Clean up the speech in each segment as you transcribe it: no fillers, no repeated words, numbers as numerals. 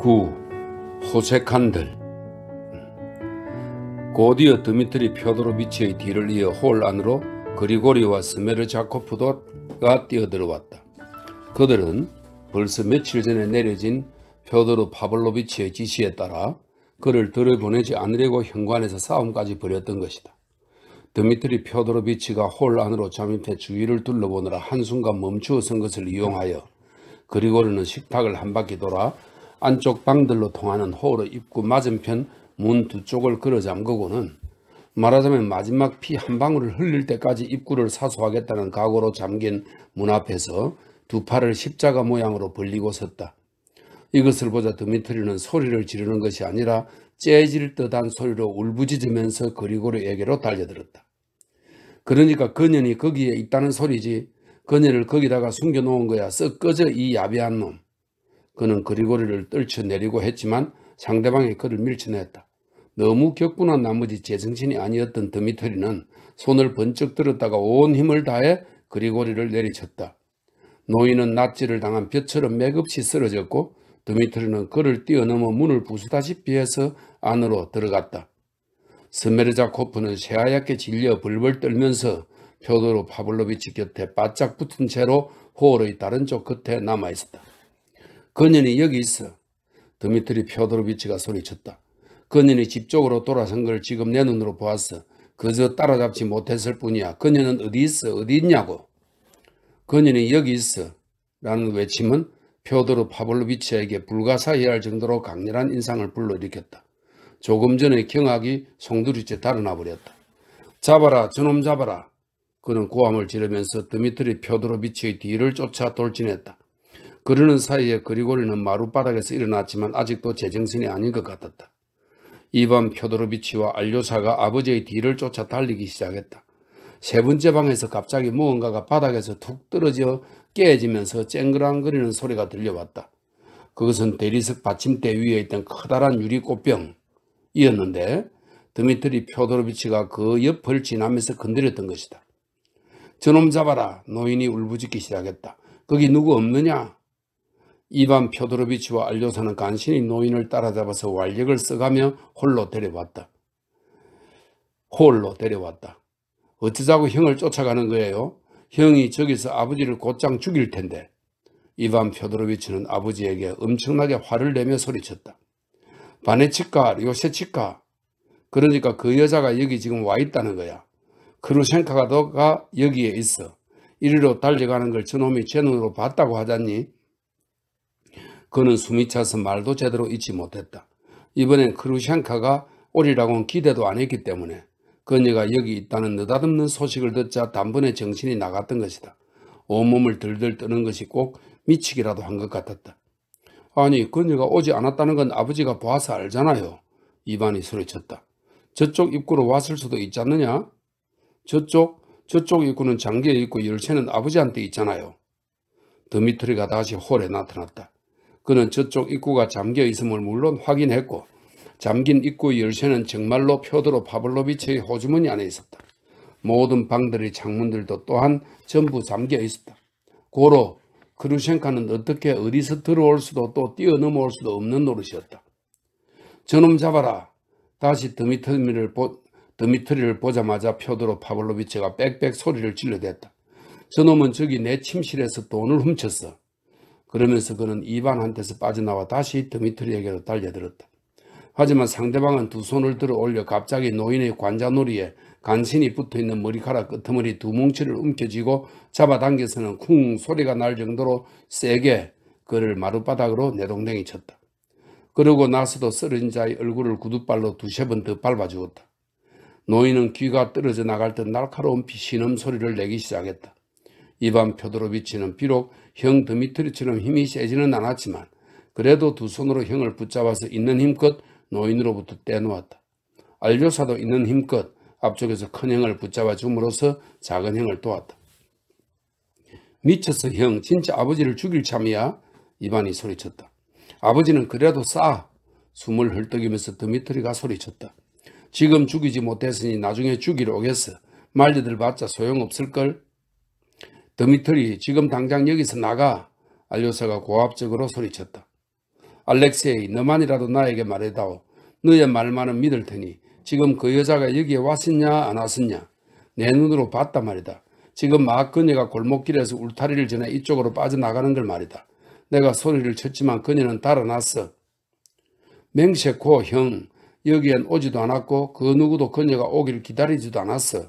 9. 호색한들. 곧이어 드미트리 펴도로비치의 뒤를 이어 홀 안으로 그리고리와 스메르자코프가 뛰어들어왔다. 그들은 벌써 며칠 전에 내려진 펴도르 파블로비치의 지시에 따라 그를 들여보내지 않으려고 현관에서 싸움까지 벌였던 것이다. 드미트리 펴도로비치가 홀 안으로 잠입해 주위를 둘러보느라 한순간 멈추어 선 것을 이용하여 그리고리는 식탁을 한 바퀴 돌아 안쪽 방들로 통하는 홀의 입구 맞은편 문 두 쪽을 걸어 잠그고는 말하자면 마지막 피 한 방울을 흘릴 때까지 입구를 사수하겠다는 각오로 잠긴 문 앞에서 두 팔을 십자가 모양으로 벌리고 섰다. 이것을 보자 드미트리는 소리를 지르는 것이 아니라 째질 듯한 소리로 울부짖으면서 그리고리에게로 달려들었다. 그러니까 그년이 거기에 있다는 소리지. 그녀를 거기다가 숨겨놓은 거야. 썩 꺼져 이 야비한 놈. 그는 그리고리를 떨쳐내리고 했지만 상대방이 그를 밀쳐냈다. 너무 격분한 나머지 제정신이 아니었던 드미트리는 손을 번쩍 들었다가 온 힘을 다해 그리고리를 내리쳤다. 노인은 낫지를 당한 벼처럼 맥없이 쓰러졌고 드미트리는 그를 뛰어넘어 문을 부수다시피 해서 안으로 들어갔다. 스메르자코프는 새하얗게 질려 벌벌 떨면서 펴도르 파블로비치 곁에 바짝 붙은 채로 홀의 다른 쪽 끝에 남아있었다. 그년이 여기 있어. 드미트리 펴도르비치가 소리쳤다. 그년이 집 쪽으로 돌아선 걸 지금 내 눈으로 보았어. 그저 따라잡지 못했을 뿐이야. 그녀는 어디 있어? 어디 있냐고. 그년이 여기 있어. 라는 외침은 펴도르 파블로비치에게 불가사의할 정도로 강렬한 인상을 불러일으켰다. 조금 전에 경악이 송두리째 달아나 버렸다. 잡아라. 저놈 잡아라. 그는 고함을 지르면서 드미트리 펴도로비치의 뒤를 쫓아 돌진했다. 그러는 사이에 그리고리는 마룻바닥에서 일어났지만 아직도 제정신이 아닌 것 같았다. 이반 펴도로비치와 알료사가 아버지의 뒤를 쫓아 달리기 시작했다. 세 번째 방에서 갑자기 무언가가 바닥에서 툭 떨어져 깨지면서 쨍그랑거리는 소리가 들려왔다. 그것은 대리석 받침대 위에 있던 커다란 유리 꽃병이었는데 드미트리 펴도로비치가 그 옆을 지나면서 건드렸던 것이다. 저놈 잡아라. 노인이 울부짖기 시작했다. 거기 누구 없느냐? 이반 펴도로비치와 알료사는 간신히 노인을 따라잡아서 완력을 써가며 홀로 데려왔다. 어쩌자고 형을 쫓아가는 거예요? 형이 저기서 아버지를 곧장 죽일 텐데. 이반 펴도로비치는 아버지에게 엄청나게 화를 내며 소리쳤다. 바네치카, 요세치카. 그러니까 그 여자가 여기 지금 와 있다는 거야. 크루셴카가 여기에 있어. 이리로 달려가는 걸 저놈이 제 눈으로 봤다고 하잖니. 그는 숨이 차서 말도 제대로 잊지 못했다. 이번엔 크루셴카가 오리라고는 기대도 안 했기 때문에 그녀가 여기 있다는 느닷없는 소식을 듣자 단번에 정신이 나갔던 것이다. 온몸을 들들 떠는 것이 꼭 미치기라도 한 것 같았다. 아니, 그녀가 오지 않았다는 건 아버지가 봐서 알잖아요. 이반이 소리쳤다. 저쪽 입구로 왔을 수도 있지 않느냐? 저쪽 입구는 잠겨 있고 열쇠는 아버지한테 있잖아요. 드미트리가 다시 홀에 나타났다. 그는 저쪽 입구가 잠겨 있음을 물론 확인했고 잠긴 입구의 열쇠는 정말로 펴도르 파블로비치의 호주머니 안에 있었다. 모든 방들의 창문들도 또한 전부 잠겨 있었다. 고로 크루셴카는 어떻게 어디서 들어올 수도 또 뛰어넘어올 수도 없는 노릇이었다. 저놈 잡아라. 다시 드미트리를 보자마자 펴도르 파블로비치가 빽빽 소리를 질러댔다. 저놈은 저기 내 침실에서 돈을 훔쳤어. 그러면서 그는 이반한테서 빠져나와 다시 드미트리에게로 달려들었다. 하지만 상대방은 두 손을 들어 올려 갑자기 노인의 관자놀이에 간신히 붙어있는 머리카락 끄트머리 두 뭉치를 움켜쥐고 잡아당겨서는 쿵 소리가 날 정도로 세게 그를 마룻바닥으로 내동댕이 쳤다. 그러고 나서도 쓰러진 자의 얼굴을 구두발로 두세 번 더 밟아주었다. 노인은 귀가 떨어져 나갈 듯 날카로운 신음 소리를 내기 시작했다. 이반 펴도로비치는 비록 형 드미트리처럼 힘이 세지는 않았지만 그래도 두 손으로 형을 붙잡아서 있는 힘껏 노인으로부터 떼놓았다. 알료사도 있는 힘껏 앞쪽에서 큰 형을 붙잡아 줌으로써 작은 형을 도왔다. 미쳤어 형. 진짜 아버지를 죽일 참이야. 이반이 소리쳤다. 아버지는 그래도 싸. 숨을 헐떡이면서 드미트리가 소리쳤다. 지금 죽이지 못했으니 나중에 죽이러 오겠어. 말려들 봤자 소용없을걸. 드미트리 지금 당장 여기서 나가. 알료사가 고압적으로 소리쳤다. 알렉세이, 너만이라도 나에게 말해다오. 너의 말만은 믿을 테니 지금 그 여자가 여기에 왔었냐 안 왔었냐. 내 눈으로 봤다 말이다. 지금 막 그녀가 골목길에서 울타리를 지나 이쪽으로 빠져나가는 걸 말이다. 내가 소리를 쳤지만 그녀는 달아났어. 맹세코 형, 여기엔 오지도 않았고 그 누구도 그녀가 오기를 기다리지도 않았어.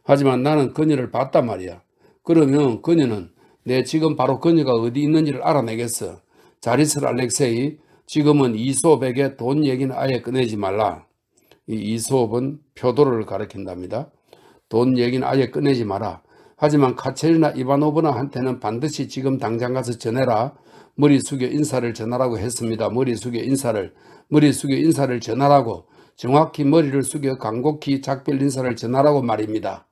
하지만 나는 그녀를 봤단 말이야. 그러면 그녀는 내 지금 바로 그녀가 어디 있는지를 알아내겠어. 잘 있어라 알렉세이. 지금은 이솝에게 돈 얘기는 아예 꺼내지 말라. 이 이솝은 표도를 가리킨답니다. 돈 얘기는 아예 꺼내지 마라. 하지만 카체리나 이바노브나한테는 반드시 지금 당장 가서 전해라. 머리 숙여 인사를 전하라고 했습니다. 머리 숙여 인사를 전하라고. 정확히 머리를 숙여 간곡히 작별 인사를 전하라고 말입니다.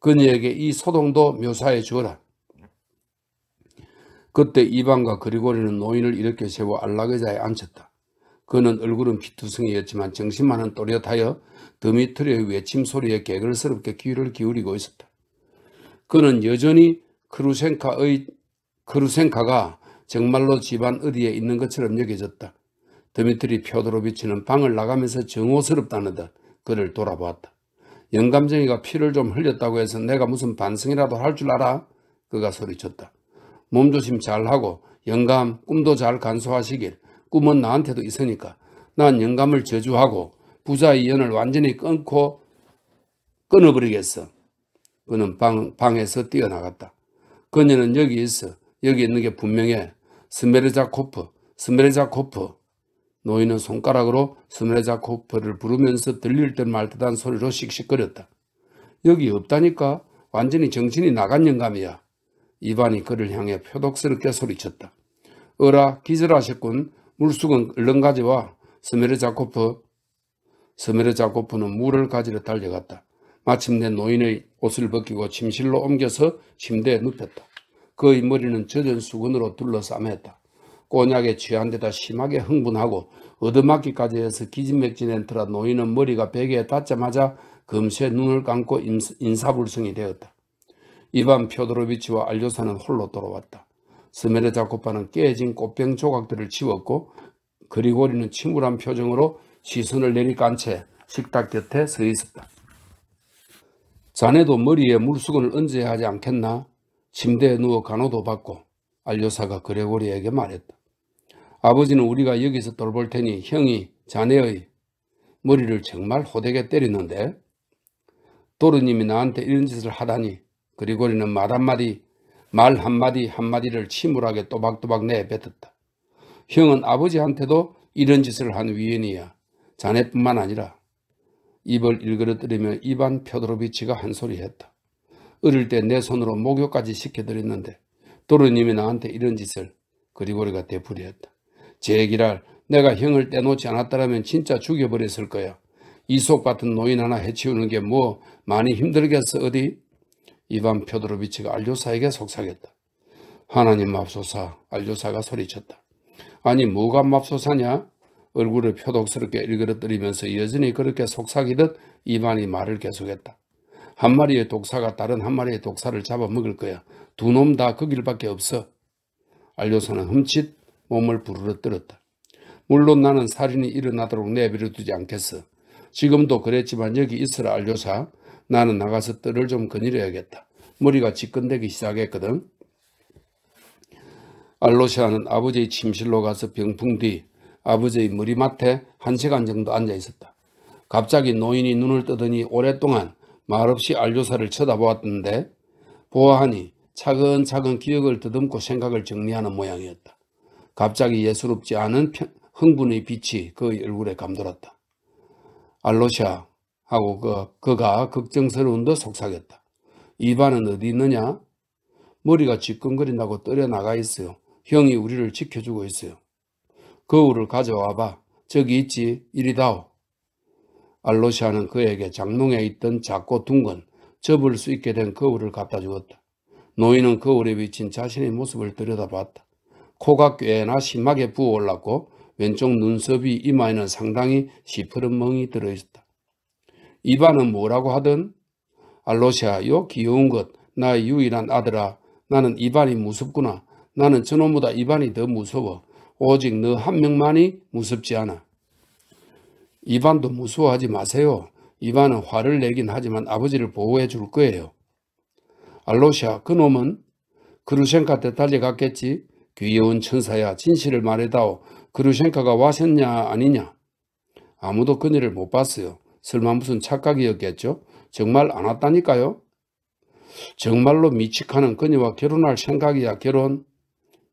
그녀에게 이 소동도 묘사해 주어라. 그때 이반과 그리고리는 노인을 일으켜 세워 안락의자에 앉혔다. 그는 얼굴은 피투성이였지만 정신만은 또렷하여 드미트리의 외침 소리에 개걸스럽게 귀를 기울이고 있었다. 그는 여전히 크루센카가 정말로 집안 어디에 있는 것처럼 여겨졌다. 드미트리 펴도로비치는 방을 나가면서 정오스럽다는 듯 그를 돌아보았다. 영감쟁이가 피를 좀 흘렸다고 해서 내가 무슨 반성이라도 할 줄 알아? 그가 소리쳤다. 몸조심 잘하고 영감 꿈도 잘 간수하시길. 꿈은 나한테도 있으니까. 난 영감을 저주하고 부자의 연을 완전히 끊어버리겠어. 그는 방에서 뛰어나갔다. 그녀는 여기 있어. 여기 있는 게 분명해. 스메르자코프. 노인은 손가락으로 스메르자코프를 부르면서 들릴 듯 말 듯한 소리로 씩씩거렸다. 여기 없다니까. 완전히 정신이 나간 영감이야. 이반이 그를 향해 표독스럽게 소리쳤다. 어라, 기절하셨군. 물수건 얼른 가져와. 스메르자코프는 물을 가지러 달려갔다. 마침내 노인의 옷을 벗기고 침실로 옮겨서 침대에 눕혔다. 그의 머리는 젖은 수건으로 둘러싸맸다. 꼬냑에 취한 데다 심하게 흥분하고 얻어맞기까지 해서 기진맥진한 터라 노인은 머리가 베개에 닿자마자 금세 눈을 감고 인사불성이 되었다. 이반 펴도로비치와 알료사는 홀로 돌아왔다. 스메르자코프는 깨진 꽃병 조각들을 치웠고 그리고리는 침울한 표정으로 시선을 내리깐 채 식탁 곁에 서 있었다. 자네도 머리에 물수건을 얹어야 하지 않겠나? 침대에 누워 간호도 받고 알료사가 그레고리에게 말했다. 아버지는 우리가 여기서 돌볼 테니 형이 자네의 머리를 정말 호되게 때리는데 도르님이 나한테 이런 짓을 하다니. 그리고리는 말 한마디를 침울하게 또박또박 내뱉었다. 형은 아버지한테도 이런 짓을 한 위인이야. 자네뿐만 아니라. 입을 일그러뜨리며 이반 펴도로비치가 한 소리 했다. 어릴 때 내 손으로 목욕까지 시켜드렸는데 도르님이 나한테 이런 짓을. 그리고리가 되풀이했다. 제기랄, 내가 형을 떼놓지 않았더라면 진짜 죽여버렸을 거야. 이솝 같은 노인 하나 해치우는 게 뭐 많이 힘들겠어 어디? 이반 펴도로비치가 알료사에게 속삭였다. 하나님 맙소사. 알료사가 소리쳤다. 아니 뭐가 맙소사냐? 얼굴을 표독스럽게 일그러뜨리면서 여전히 그렇게 속삭이듯 이반이 말을 계속했다. 한 마리의 독사가 다른 한 마리의 독사를 잡아먹을 거야. 두 놈 다 그 길밖에 없어. 알료사는 흠칫 몸을 부르르 떨었다. 물론 나는 살인이 일어나도록 내버려 두지 않겠어. 지금도 그랬지만 여기 있으라 알료사. 나는 나가서 뜰을 좀 거닐어야겠다. 머리가 지끈대기 시작했거든. 알로시아는 아버지의 침실로 가서 병풍 뒤 아버지의 머리맡에 1시간 정도 앉아 있었다. 갑자기 노인이 눈을 뜨더니 오랫동안 말없이 알료사를 쳐다보았던데 보아하니 차근차근 기억을 더듬고 생각을 정리하는 모양이었다. 갑자기 예스럽지 않은 흥분의 빛이 그의 얼굴에 감돌았다. 알로시아 하고 그가 걱정스러운 듯 속삭였다. 이반은 어디 있느냐? 머리가 쥐끈거린다고 떨어 나가 있어요. 형이 우리를 지켜주고 있어요. 거울을 가져와봐. 저기 있지. 이리 다오. 알로시아는 그에게 장롱에 있던 작고 둥근 접을 수 있게 된 거울을 갖다 주었다. 노인은 거울에 비친 자신의 모습을 들여다봤다. 코가 꽤나 심하게 부어올랐고 왼쪽 눈썹이 이마에는 상당히 시퍼런 멍이 들어있었다. 이반은 뭐라고 하든? 알로시아, 요 귀여운 것, 나의 유일한 아들아. 나는 이반이 무섭구나. 나는 저놈보다 이반이 더 무서워. 오직 너 한 명만이 무섭지 않아. 이반도 무서워하지 마세요. 이반은 화를 내긴 하지만 아버지를 보호해 줄 거예요. 알로시아, 그놈은 그루셴카한테 달려갔겠지. 귀여운 천사야, 진실을 말해다오. 그루셴카가 와셨냐 아니냐? 아무도 그녀를 못 봤어요. 설마 무슨 착각이었겠죠? 정말 안 왔다니까요. 정말로 미치카는 그녀와 결혼할 생각이야. 결혼.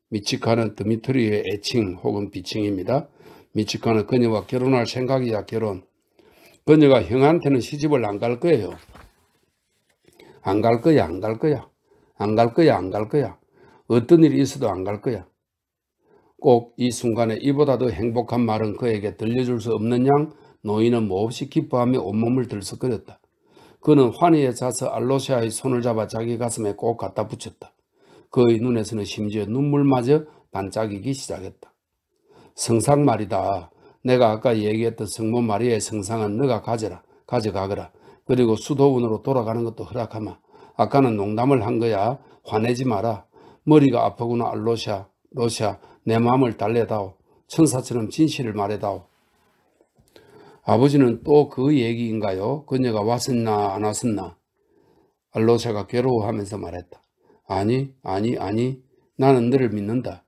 미치카는 드미트리의 애칭 혹은 비칭입니다. 미치카는 그녀와 결혼할 생각이야. 결혼. 그녀가 형한테는 시집을 안 갈 거예요. 안 갈 거야. 안 갈 거야. 안 갈 거야. 안 갈 거야. 어떤 일이 있어도 안 갈 거야. 꼭 이 순간에 이보다 더 행복한 말은 그에게 들려줄 수 없는 양 노인은 몹시 기뻐하며 온몸을 들썩거렸다. 그는 환희에 차서 알로시아의 손을 잡아 자기 가슴에 꼭 갖다 붙였다. 그의 눈에서는 심지어 눈물마저 반짝이기 시작했다. 성상 말이다. 내가 아까 얘기했던 성모 마리아의 성상은 너가 가져가거라. 그리고 수도원으로 돌아가는 것도 허락하마. 아까는 농담을 한 거야. 화내지 마라. 머리가 아프구나 알로시아. 로시아, 내 마음을 달래다오. 천사처럼 진실을 말해다오. 아버지는 또 그 얘기인가요? 그녀가 왔었나 안 왔었나? 알로시아가 괴로워하면서 말했다. 아니. 나는 너를 믿는다.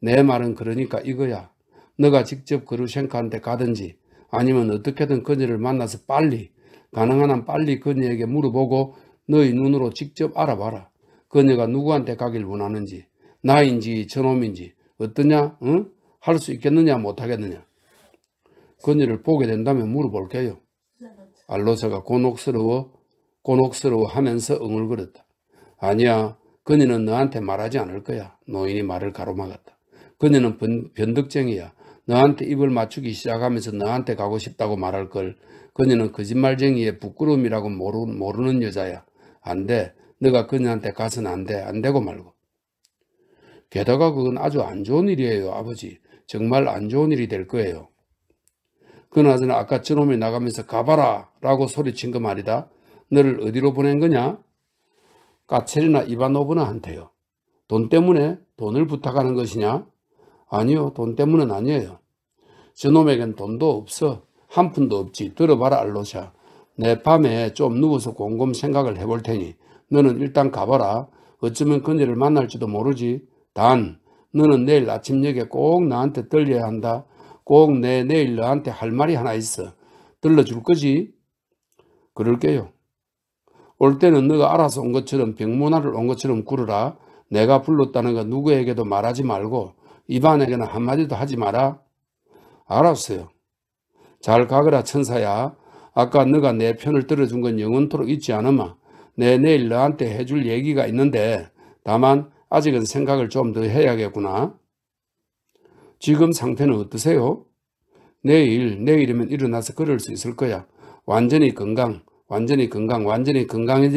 내 말은 그러니까 이거야. 너가 직접 그루셴카한테 가든지 아니면 어떻게든 그녀를 만나서 가능한 한 빨리 그녀에게 물어보고 너의 눈으로 직접 알아봐라. 그녀가 누구한테 가길 원하는지, 나인지 저놈인지 어떠냐? 응? 할 수 있겠느냐 못하겠느냐? 그녀를 보게 된다면 물어볼게요. 알로사가 곤혹스러워 하면서 응얼거렸다. 아니야. 그녀는 너한테 말하지 않을 거야. 노인이 말을 가로막았다. 그녀는 변덕쟁이야. 너한테 입을 맞추기 시작하면서 너한테 가고 싶다고 말할 걸. 그녀는 거짓말쟁이의 부끄러움이라고 모르는 여자야. 안 돼. 너가 그녀한테 가서는 안 돼. 안 되고 말고. 게다가 그건 아주 안 좋은 일이에요, 아버지. 정말 안 좋은 일이 될 거예요. 그나저나 아까 저놈이 나가면서 가봐라 라고 소리친 거 말이다. 너를 어디로 보낸 거냐? 까체리나 이바노브나한테요. 돈 때문에 돈을 부탁하는 것이냐? 아니요, 돈 때문은 아니에요. 저놈에겐 돈도 없어. 한 푼도 없지. 들어봐라 알로샤. 내 밤에 좀 누워서 곰곰 생각을 해볼 테니 너는 일단 가봐라. 어쩌면 그녀를 만날지도 모르지. 단 너는 내일 아침녘에 꼭 나한테 들려야 한다. 꼭 내일 너한테 할 말이 하나 있어. 들러줄 거지? 그럴게요. 올 때는 너가 알아서 온 것처럼 병문안을 온 것처럼 굴어라. 내가 불렀다는 거 누구에게도 말하지 말고 이반에게는 한마디도 하지 마라. 알았어요. 잘 가거라 천사야. 아까 너가 내 편을 들어준 건 영원토록 잊지 않으마. 내일 너한테 해줄 얘기가 있는데 다만 아직은 생각을 좀 더 해야겠구나. 지금 상태는 어떠세요? 내일이면 일어나서 걸을 수 있을 거야. 완전히 건강해진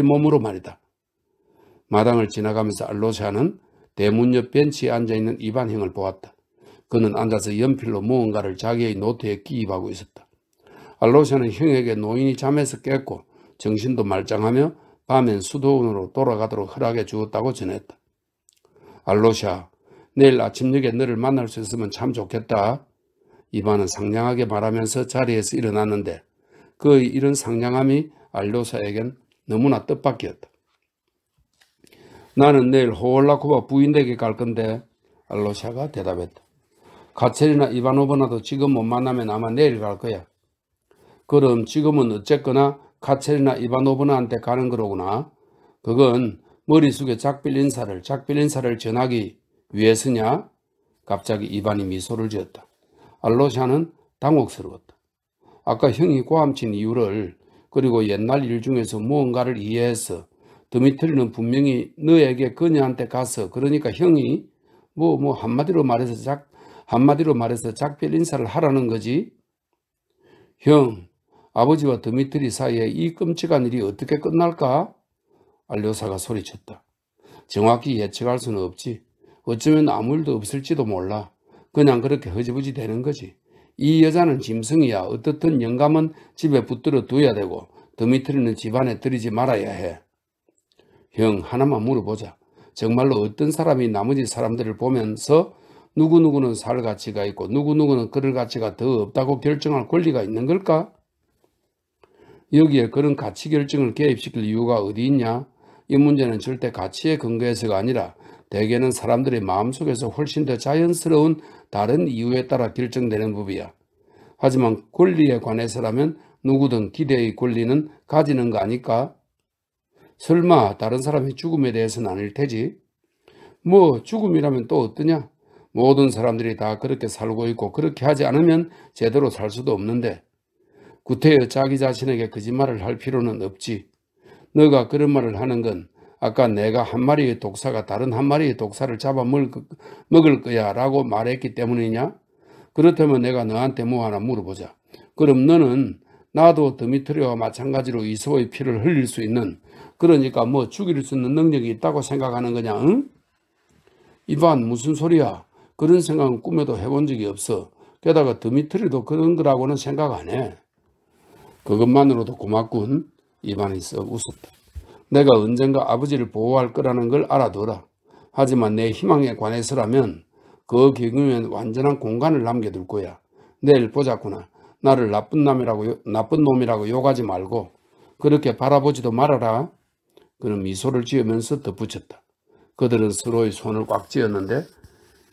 몸으로 말이다. 마당을 지나가면서 알로샤는 대문 옆 벤치에 앉아있는 이반형을 보았다. 그는 앉아서 연필로 무언가를 자기의 노트에 기입하고 있었다. 알로샤는 형에게 노인이 잠에서 깼고 정신도 말짱하며 밤엔 수도원으로 돌아가도록 허락해 주었다고 전했다. 알로샤, 내일 아침녘에 너를 만날 수 있으면 참 좋겠다. 이반은 상냥하게 말하면서 자리에서 일어났는데 그의 이런 상냥함이 알로샤에겐 너무나 뜻밖이었다. 나는 내일 호올라쿠바 부인 댁에 갈 건데 알로샤가 대답했다. 카체리나 이바노브나도 지금 못 만나면 아마 내일 갈 거야. 그럼 지금은 어쨌거나 카체리나 이바노브나한테 가는 거로구나. 그건 머릿속에 작별 인사를 전하기 위해서냐? 갑자기 이반이 미소를 지었다. 알로샤는 당혹스러웠다. 아까 형이 고함친 이유를 그리고 옛날 일 중에서 무언가를 이해해서 드미트리는 분명히 너에게 그녀한테 가서 그러니까 형이 한마디로 말해서 작별 인사를 하라는 거지. 형, 아버지와 드미트리 사이에 이 끔찍한 일이 어떻게 끝날까? 알로샤가 소리쳤다. 정확히 예측할 수는 없지. 어쩌면 아무 일도 없을지도 몰라. 그냥 그렇게 허지부지 되는 거지. 이 여자는 짐승이야. 어떻든 영감은 집에 붙들어 둬야 되고 드미트리는 집안에 들이지 말아야 해. 형, 하나만 물어보자. 정말로 어떤 사람이 나머지 사람들을 보면서 누구누구는 살 가치가 있고 누구누구는 그럴 가치가 더 없다고 결정할 권리가 있는 걸까? 여기에 그런 가치 결정을 개입시킬 이유가 어디 있냐? 이 문제는 절대 가치에 근거해서가 아니라 대개는 사람들의 마음속에서 훨씬 더 자연스러운 다른 이유에 따라 결정되는 법이야. 하지만 권리에 관해서라면 누구든 기대의 권리는 가지는 거 아닐까? 설마 다른 사람의 죽음에 대해서는 아닐 테지? 뭐 죽음이라면 또 어떠냐? 모든 사람들이 다 그렇게 살고 있고 그렇게 하지 않으면 제대로 살 수도 없는데 구태여 자기 자신에게 거짓말을 할 필요는 없지. 너가 그런 말을 하는 건 아까 내가 한 마리의 독사가 다른 한 마리의 독사를 잡아 먹을 거야 라고 말했기 때문이냐? 그렇다면 내가 너한테 뭐 하나 물어보자. 그럼 너는 나도 드미트리와 마찬가지로 이소의 피를 흘릴 수 있는, 그러니까 뭐 죽일 수 있는 능력이 있다고 생각하는 거냐? 응? 이반 무슨 소리야? 그런 생각은 꿈에도 해본 적이 없어. 게다가 드미트리도 그런 거라고는 생각 안 해. 그것만으로도 고맙군. 이반이 썩 웃었다. 내가 언젠가 아버지를 보호할 거라는 걸 알아둬라. 하지만 내 희망에 관해서라면 그 경우엔 완전한 공간을 남겨둘 거야. 내일 보자꾸나. 나를 나쁜 놈이라고 욕하지 말고 그렇게 바라보지도 말아라. 그는 미소를 지으면서 덧붙였다. 그들은 서로의 손을 꽉 쥐었는데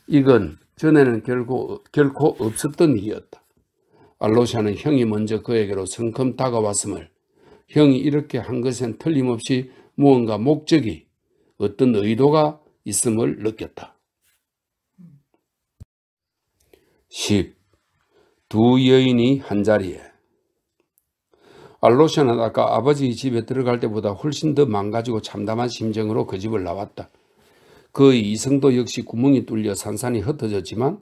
이건 전에는 결코 없었던 일이었다. 알로샤는 형이 먼저 그에게로 성큼 다가왔음을, 형이 이렇게 한 것엔 틀림없이 무언가 목적이, 어떤 의도가 있음을 느꼈다. 10. 두 여인이 한자리에. 알로샤는 아까 아버지 집에 들어갈 때보다 훨씬 더 망가지고 참담한 심정으로 그 집을 나왔다. 그의 이성도 역시 구멍이 뚫려 산산이 흩어졌지만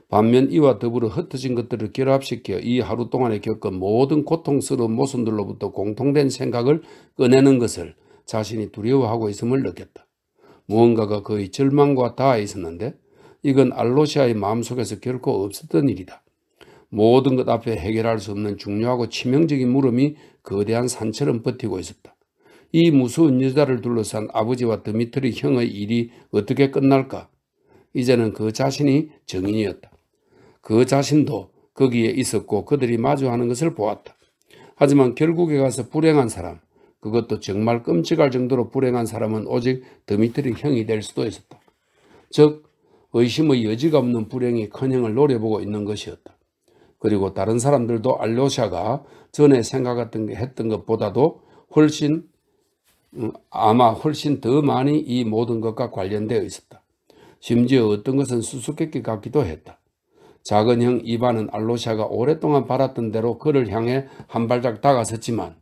반면 이와 더불어 흩어진 것들을 결합시켜 이 하루 동안에 겪은 모든 고통스러운 모순들로부터 공통된 생각을 꺼내는 것을 자신이 두려워하고 있음을 느꼈다. 무언가가 거의 절망과 닿아 있었는데 이건 알로시아의 마음속에서 결코 없었던 일이다. 모든 것 앞에 해결할 수 없는 중요하고 치명적인 물음이 거대한 산처럼 버티고 있었다. 이 무서운 여자를 둘러싼 아버지와 드미트리 형의 일이 어떻게 끝날까? 이제는 그 자신이 증인이었다. 그 자신도 거기에 있었고 그들이 마주하는 것을 보았다. 하지만 결국에 가서 불행한 사람, 그것도 정말 끔찍할 정도로 불행한 사람은 오직 드미트리 형이 될 수도 있었다. 즉 의심의 여지가 없는 불행이 큰형을 노려보고 있는 것이었다. 그리고 다른 사람들도 알로샤가 전에 생각했던 것보다도 아마 훨씬 더 많이 이 모든 것과 관련되어 있었다. 심지어 어떤 것은 수수께끼 같기도 했다. 작은 형 이반은 알로샤가 오랫동안 바랐던 대로 그를 향해 한 발짝 다가섰지만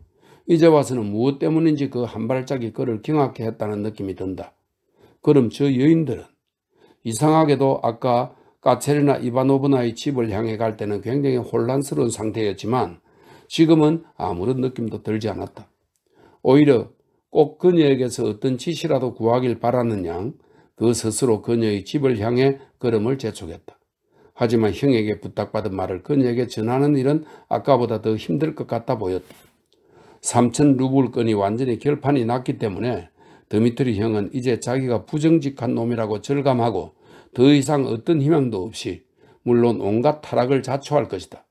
이제 와서는 무엇 때문인지 그 한 발짝이 그를 경악해 했다는 느낌이 든다. 그럼 저 여인들은 이상하게도 아까 까체리나 이바노브나의 집을 향해 갈 때는 굉장히 혼란스러운 상태였지만 지금은 아무런 느낌도 들지 않았다. 오히려 꼭 그녀에게서 어떤 지시라도 구하길 바라는 양 그 스스로 그녀의 집을 향해 걸음을 재촉했다. 하지만 형에게 부탁받은 말을 그녀에게 전하는 일은 아까보다 더 힘들 것 같아 보였다. 3,000루블건이 완전히 결판이 났기 때문에 드미트리 형은 이제 자기가 부정직한 놈이라고 절감하고 더 이상 어떤 희망도 없이 물론 온갖 타락을 자초할 것이다.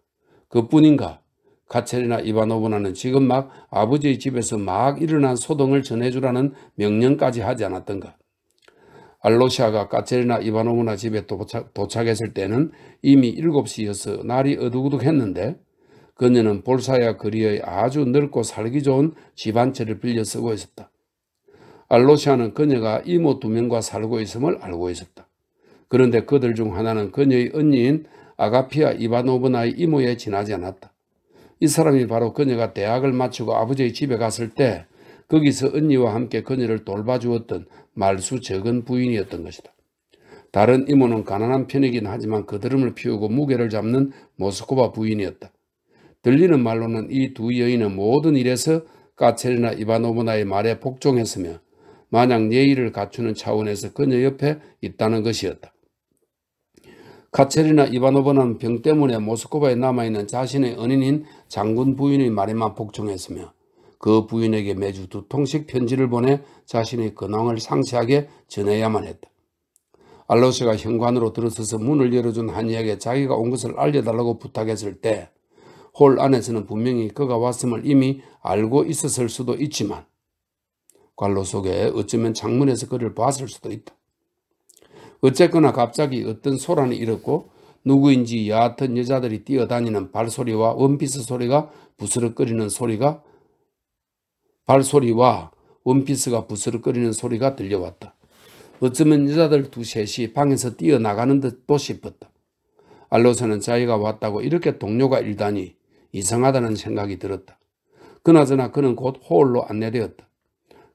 그뿐인가? 카체리나 이바노브나는 지금 막 아버지의 집에서 막 일어난 소동을 전해주라는 명령까지 하지 않았던가? 알로시아가 카체리나 이바노브나 집에 도착했을 때는 이미 7시여서 날이 어둑어둑했는데 그녀는 볼사야 거리의 아주 넓고 살기 좋은 집 한 채를 빌려 쓰고 있었다. 알로시아는 그녀가 이모 2명과 살고 있음을 알고 있었다. 그런데 그들 중 하나는 그녀의 언니인 아가피아 이바노브나의 이모에 지나지 않았다. 이 사람이 바로 그녀가 대학을 마치고 아버지의 집에 갔을 때 거기서 언니와 함께 그녀를 돌봐주었던 말수 적은 부인이었던 것이다. 다른 이모는 가난한 편이긴 하지만 그드름을 피우고 무게를 잡는 모스코바 부인이었다. 들리는 말로는 이 두 여인은 모든 일에서 까체리나 이바노브나의 말에 복종했으며 마냥 예의를 갖추는 차원에서 그녀 옆에 있다는 것이었다. 카체리나 이바노브나는 병 때문에 모스크바에 남아있는 자신의 은인인 장군 부인의 말에만 복종했으며 그 부인에게 매주 2통씩 편지를 보내 자신의 근황을 상세하게 전해야만 했다. 알로세가 현관으로 들어서서 문을 열어준 하니에게 자기가 온 것을 알려달라고 부탁했을 때 홀 안에서는 분명히 그가 왔음을 이미 알고 있었을 수도 있지만 관로 속에 어쩌면 창문에서 그를 봤을 수도 있다. 어쨌거나 갑자기 어떤 소란이 일었고 누구인지 얕은 여자들이 뛰어다니는 발소리와 원피스 소리가 부스럭거리는 소리가 발소리와 원피스가 부스럭거리는 소리가 들려왔다. 어쩌면 여자들 두셋이 방에서 뛰어나가는 듯도 싶었다. 알로세는 자기가 왔다고 이렇게 동료가 일다니 이상하다는 생각이 들었다. 그나저나 그는 곧 홀로 안내되었다.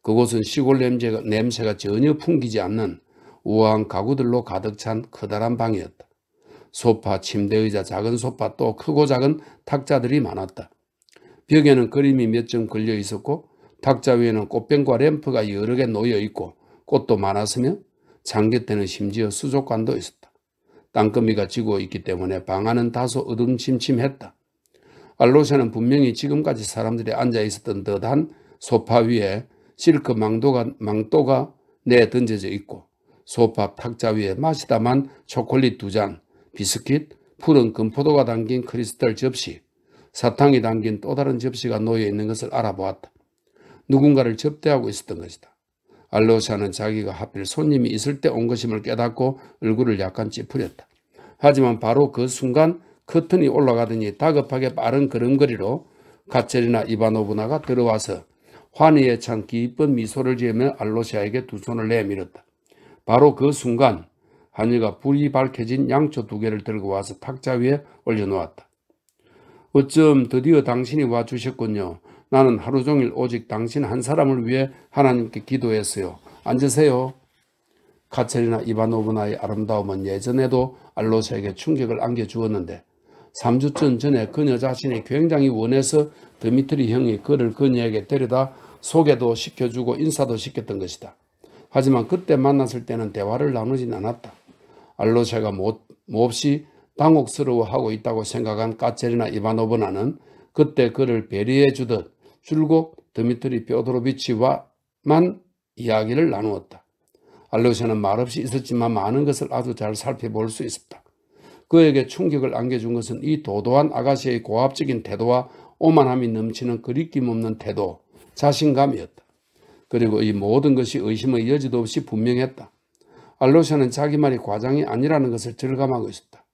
그곳은 시골 냄새가 전혀 풍기지 않는 우아한 가구들로 가득 찬 커다란 방이었다. 소파, 침대의자, 작은 소파 또 크고 작은 탁자들이 많았다. 벽에는 그림이 몇 점 걸려 있었고 탁자 위에는 꽃병과 램프가 여러 개 놓여 있고 꽃도 많았으며 창 곁에는 심지어 수족관도 있었다. 땅거미가 지고 있기 때문에 방 안은 다소 어둠침침했다. 알로세는 분명히 지금까지 사람들이 앉아 있었던 듯한 소파 위에 실크 망토가 내던져져 있고 소파 탁자 위에 마시다만 초콜릿 2잔, 비스킷, 푸른 금포도가 담긴 크리스탈 접시, 사탕이 담긴 또 다른 접시가 놓여 있는 것을 알아보았다. 누군가를 접대하고 있었던 것이다. 알로세는 자기가 하필 손님이 있을 때 온 것임을 깨닫고 얼굴을 약간 찌푸렸다. 하지만 바로 그 순간 커튼이 올라가더니 다급하게 빠른 걸음걸이로 카체리나 이바노브나가 들어와서 환희에 찬 기쁜 미소를 지으며 알로세에게 두 손을 내밀었다. 바로 그 순간 하니가 불이 밝혀진 양초 2개를 들고 와서 탁자 위에 올려놓았다. 어쩜 드디어 당신이 와주셨군요. 나는 하루 종일 오직 당신 한 사람을 위해 하나님께 기도했어요. 앉으세요. 카체리나 이바노브나의 아름다움은 예전에도 알로세에게 충격을 안겨주었는데 3주쯤 전에 그녀 자신이 굉장히 원해서 드미트리 형이 그를 그녀에게 데려다 소개도 시켜주고 인사도 시켰던 것이다. 하지만 그때 만났을 때는 대화를 나누진 않았다. 알로세가 몹시 당혹스러워하고 있다고 생각한 카체리나 이바노브나는 그때 그를 배려해 주듯 줄곧 드미트리 뾰도로비치와만 이야기를 나누었다. 알로세는 말없이 있었지만 많은 것을 아주 잘 살펴볼 수 있었다. 그에게 충격을 안겨준 것은 이 도도한 아가씨의 고압적인 태도와 오만함이 넘치는 거리낌 없는 태도, 자신감이었다. 그리고 이 모든 것이 의심의 여지도 없이 분명했다. 알로세는 자기 말이 과장이 아니라는 것을 절감하고 있었다.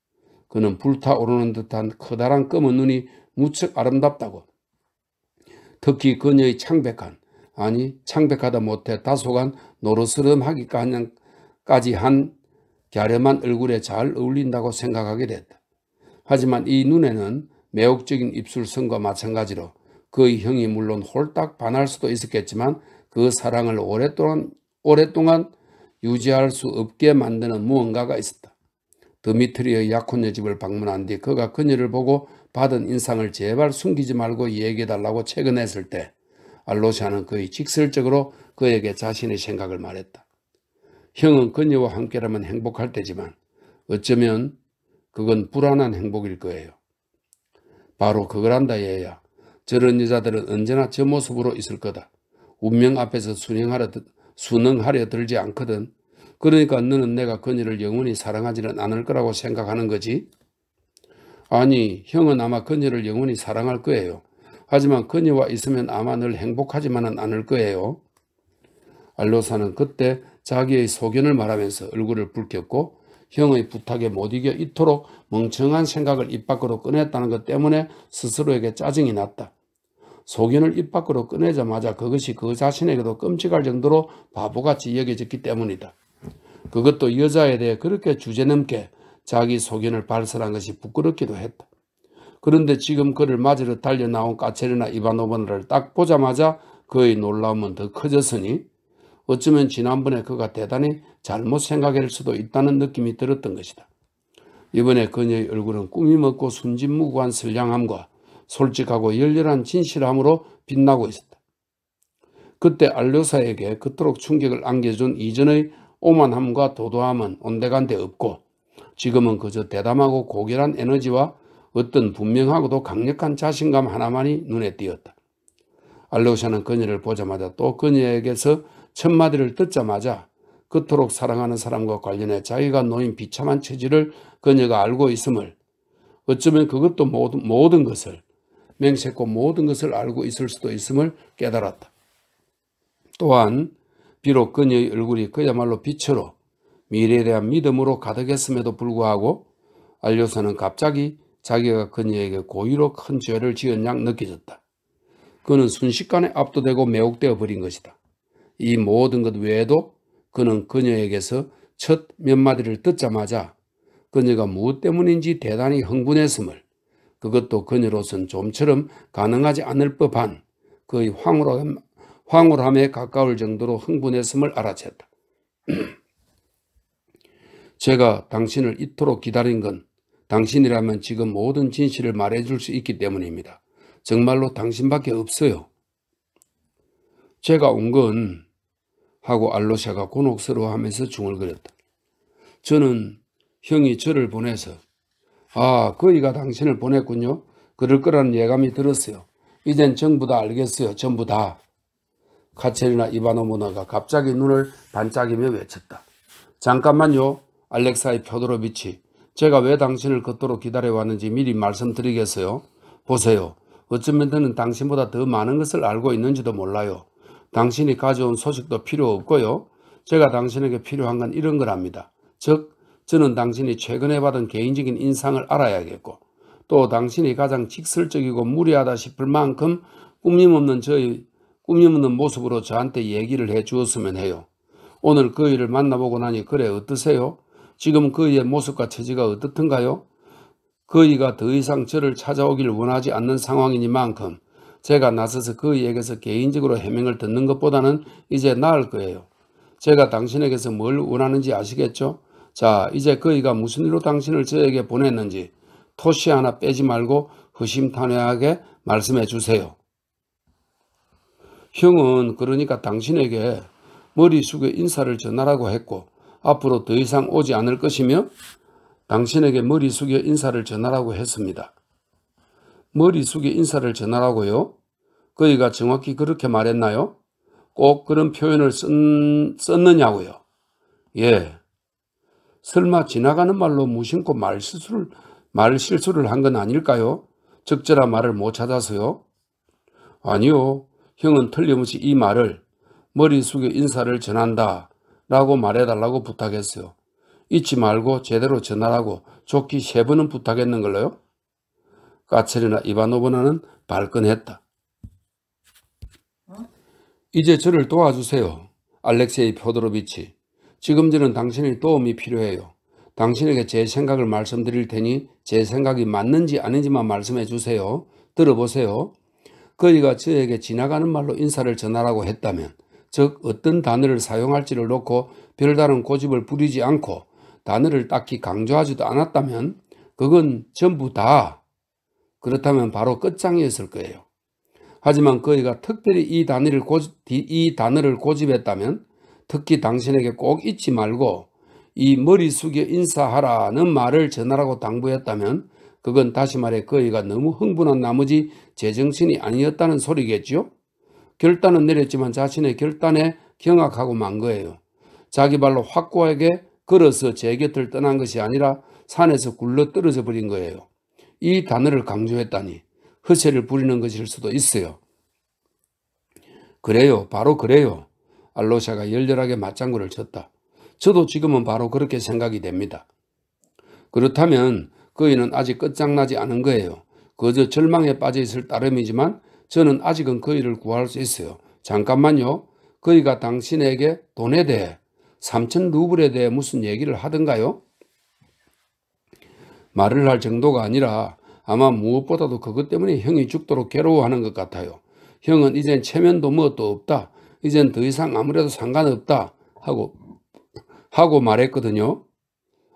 그는 불타오르는 듯한 커다란 검은 눈이 무척 아름답다고, 특히 그녀의 창백하다 못해 다소간 노르스름하기까지 한 갸름한 얼굴에 잘 어울린다고 생각하게 됐다. 하지만 이 눈에는 매혹적인 입술선과 마찬가지로 그의 형이 물론 홀딱 반할 수도 있었겠지만 그 사랑을 오랫동안 유지할 수 없게 만드는 무언가가 있었다. 드미트리의 약혼녀 집을 방문한 뒤 그가 그녀를 보고 받은 인상을 제발 숨기지 말고 얘기해달라고 채근했을 때 알로세는 거의 직설적으로 그에게 자신의 생각을 말했다. 형은 그녀와 함께라면 행복할 테지만 어쩌면 그건 불안한 행복일 거예요. 바로 그거란다 얘야. 저런 여자들은 언제나 저 모습으로 있을 거다. 운명 앞에서 순응하려 들지 않거든. 그러니까 너는 내가 그녀를 영원히 사랑하지는 않을 거라고 생각하는 거지? 아니, 형은 아마 그녀를 영원히 사랑할 거예요. 하지만 그녀와 있으면 아마 늘 행복하지만은 않을 거예요. 알로세는 그때 자기의 소견을 말하면서 얼굴을 붉혔고 형의 부탁에 못 이겨 이토록 멍청한 생각을 입 밖으로 꺼냈다는 것 때문에 스스로에게 짜증이 났다. 소견을 입 밖으로 꺼내자마자 그것이 그 자신에게도 끔찍할 정도로 바보같이 여겨졌기 때문이다. 그것도 여자에 대해 그렇게 주제넘게 자기 소견을 발설한 것이 부끄럽기도 했다. 그런데 지금 그를 맞으러 달려나온 카체리나 이바노브나를 딱 보자마자 그의 놀라움은 더 커졌으니 어쩌면 지난번에 그가 대단히 잘못 생각할 수도 있다는 느낌이 들었던 것이다. 이번에 그녀의 얼굴은 꾸밈없고 순진무구한 선량함과 솔직하고 열렬한 진실함으로 빛나고 있었다. 그때 알로세에게 그토록 충격을 안겨준 이전의 오만함과 도도함은 온데간데 없고 지금은 그저 대담하고 고결한 에너지와 어떤 분명하고도 강력한 자신감 하나만이 눈에 띄었다. 알로샤는 그녀를 보자마자 또 그녀에게서 첫마디를 듣자마자 그토록 사랑하는 사람과 관련해 자기가 놓인 비참한 처지를 그녀가 알고 있음을, 어쩌면 그것도 모든 것을, 맹세코 모든 것을 알고 있을 수도 있음을 깨달았다. 또한 비록 그녀의 얼굴이 그야말로 빛으로 미래에 대한 믿음으로 가득했음에도 불구하고 알로샤는 갑자기 자기가 그녀에게 고의로 큰 죄를 지은 양 느껴졌다. 그는 순식간에 압도되고 매혹되어 버린 것이다. 이 모든 것 외에도 그는 그녀에게서 첫 몇 마디를 듣자마자 그녀가 무엇 때문인지 대단히 흥분했음을, 그것도 그녀로선 좀처럼 가능하지 않을 법한 그의 황홀함에 가까울 정도로 흥분했음을 알아챘다. 제가 당신을 이토록 기다린 건 당신이라면 지금 모든 진실을 말해줄 수 있기 때문입니다. 정말로 당신밖에 없어요. 제가 온 건, 하고 알로샤가 곤혹스러워하면서 중얼거렸다. 저는 형이 저를 보내서, 그이가 당신을 보냈군요. 그럴 거라는 예감이 들었어요. 이젠 전부 다 알겠어요. 전부 다. 카체리나 이바노브나가 갑자기 눈을 반짝이며 외쳤다. 잠깐만요. 알렉사이 펴도로비치. 제가 왜 당신을 그토록 기다려왔는지 미리 말씀드리겠어요. 보세요. 어쩌면 저는 당신보다 더 많은 것을 알고 있는지도 몰라요. 당신이 가져온 소식도 필요 없고요. 제가 당신에게 필요한 건 이런 거랍니다. 즉, 저는 당신이 최근에 받은 개인적인 인상을 알아야겠고, 또 당신이 가장 직설적이고 무례하다 싶을 만큼 꾸밈없는 모습으로 저한테 얘기를 해 주었으면 해요. 오늘 그이를 만나보고 나니 그래 어떠세요? 지금 그이의 모습과 처지가 어떻든가요? 그이가 더 이상 저를 찾아오길 원하지 않는 상황이니만큼 제가 나서서 그이에게서 개인적으로 해명을 듣는 것보다는 이제 나을 거예요. 제가 당신에게서 뭘 원하는지 아시겠죠? 자, 이제 그이가 무슨 일로 당신을 저에게 보냈는지 토시 하나 빼지 말고 허심탄회하게 말씀해 주세요. 형은 그러니까 당신에게 머리 숙여 인사를 전하라고 했고 앞으로 더 이상 오지 않을 것이며 당신에게 머리 숙여 인사를 전하라고 했습니다. 머리 숙여 인사를 전하라고요? 그이가 정확히 그렇게 말했나요? 꼭 그런 표현을 썼느냐고요? 예. 설마 지나가는 말로 무심코 말실수를 한 건 아닐까요? 적절한 말을 못 찾아서요? 아니요. 형은 틀림없이 이 말을 머리 숙여 인사를 전한다 라고 말해달라고 부탁했어요. 잊지 말고 제대로 전하라고 좋게 3번은 부탁했는 걸로요? 카체리나 이바노브나는 발끈했다. 이제 저를 도와주세요. 알렉세이 펴도로비치. 지금 저는 당신의 도움이 필요해요. 당신에게 제 생각을 말씀드릴 테니 제 생각이 맞는지 아닌지만 말씀해 주세요. 들어보세요. 그이가 저에게 지나가는 말로 인사를 전하라고 했다면, 즉 어떤 단어를 사용할지를 놓고 별다른 고집을 부리지 않고 단어를 딱히 강조하지도 않았다면 그건 전부 다, 그렇다면 바로 끝장이었을 거예요. 하지만 그이가 특별히 이 단어를 고집했다면, 특히 당신에게 꼭 잊지 말고 이 머리 숙여 인사하라는 말을 전하라고 당부했다면 그건 다시 말해 그이가 너무 흥분한 나머지 제정신이 아니었다는 소리겠죠. 결단은 내렸지만 자신의 결단에 경악하고 만 거예요. 자기 발로 확고하게 걸어서 제 곁을 떠난 것이 아니라 산에서 굴러 떨어져 버린 거예요. 이 단어를 강조했다니 허세를 부리는 것일 수도 있어요. 그래요. 바로 그래요. 알로샤가 열렬하게 맞장구를 쳤다. 저도 지금은 바로 그렇게 생각이 됩니다. 그렇다면 그이는 아직 끝장나지 않은 거예요. 그저 절망에 빠져 있을 따름이지만 저는 아직은 그이를 구할 수 있어요. 잠깐만요. 그이가 당신에게 돈에 대해 3,000 루블에 대해 무슨 얘기를 하던가요? 말을 할 정도가 아니라 아마 무엇보다도 그것 때문에 형이 죽도록 괴로워하는 것 같아요. 형은 이젠 체면도 무엇도 없다. 이젠 더 이상 아무래도 상관없다. 하고 말했거든요.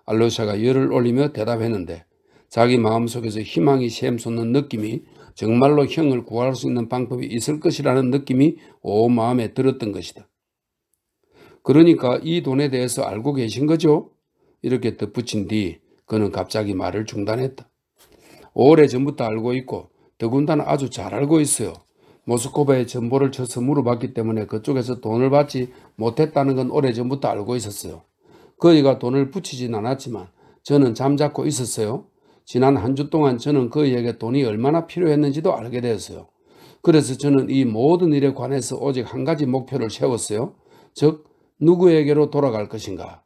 알로샤가 열을 올리며 대답했는데 자기 마음속에서 희망이 샘솟는 느낌이, 정말로 형을 구할 수 있는 방법이 있을 것이라는 느낌이 온 마음에 들었던 것이다. 그러니까 이 돈에 대해서 알고 계신 거죠? 이렇게 덧붙인 뒤 그는 갑자기 말을 중단했다. 오래전부터 알고 있고 더군다나 아주 잘 알고 있어요. 모스크바에 전보를 쳐서 물어봤기 때문에 그쪽에서 돈을 받지 못했다는 건 오래전부터 알고 있었어요. 그이가 돈을 붙이진 않았지만 저는 잠자코 있었어요. 지난 한 주 동안 저는 그이에게 돈이 얼마나 필요했는지도 알게 되었어요. 그래서 저는 이 모든 일에 관해서 오직 한 가지 목표를 세웠어요. 즉 누구에게로 돌아갈 것인가.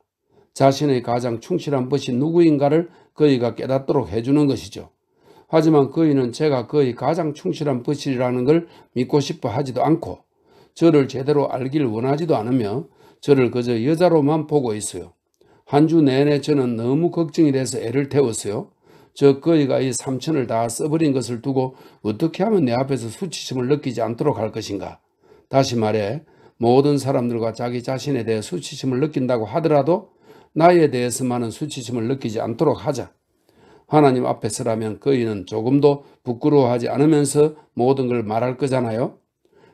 자신의 가장 충실한 벗이 누구인가를 그이가 깨닫도록 해주는 것이죠. 하지만 그이는 제가 그의 가장 충실한 벗이라는 걸 믿고 싶어 하지도 않고 저를 제대로 알길 원하지도 않으며 저를 그저 여자로만 보고 있어요. 한 주 내내 저는 너무 걱정이 돼서 애를 태웠어요. 그이가 이 3천을 다 써버린 것을 두고 어떻게 하면 내 앞에서 수치심을 느끼지 않도록 할 것인가. 다시 말해 모든 사람들과 자기 자신에 대해 수치심을 느낀다고 하더라도 나에 대해서만은 수치심을 느끼지 않도록 하자. 하나님 앞에서라면 그이는 조금도 부끄러워하지 않으면서 모든 걸 말할 거잖아요.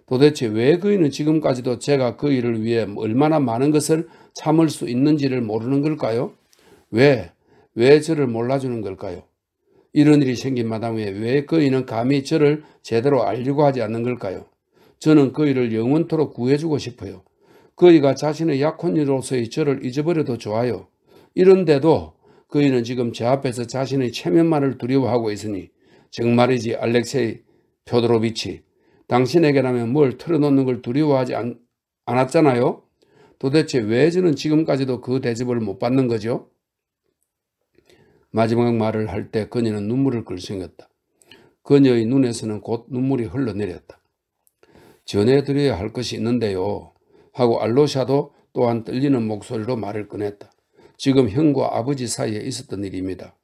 도대체 왜 그이는 지금까지도 제가 그이를 위해 얼마나 많은 것을 참을 수 있는지를 모르는 걸까요? 왜 저를 몰라주는 걸까요? 이런 일이 생긴 마당에 왜 그이는 감히 저를 제대로 알려고 하지 않는 걸까요? 저는 그이를 영원토록 구해주고 싶어요. 그이가 자신의 약혼녀로서의 저를 잊어버려도 좋아요. 이런데도 그이는 지금 제 앞에서 자신의 체면만을 두려워하고 있으니 정말이지 알렉세이 표도로비치, 당신에게라면 뭘 털어놓는 걸 두려워하지 않았잖아요. 도대체 왜 저는 지금까지도 그 대접을 못 받는 거죠? 마지막 말을 할 때 그녀는 눈물을 글썽였다. 그녀의 눈에서는 곧 눈물이 흘러내렸다. 전해드려야 할 것이 있는데요. 하고 알로샤도 또한 떨리는 목소리로 말을 꺼냈다. 지금 형과 아버지 사이에 있었던 일입니다.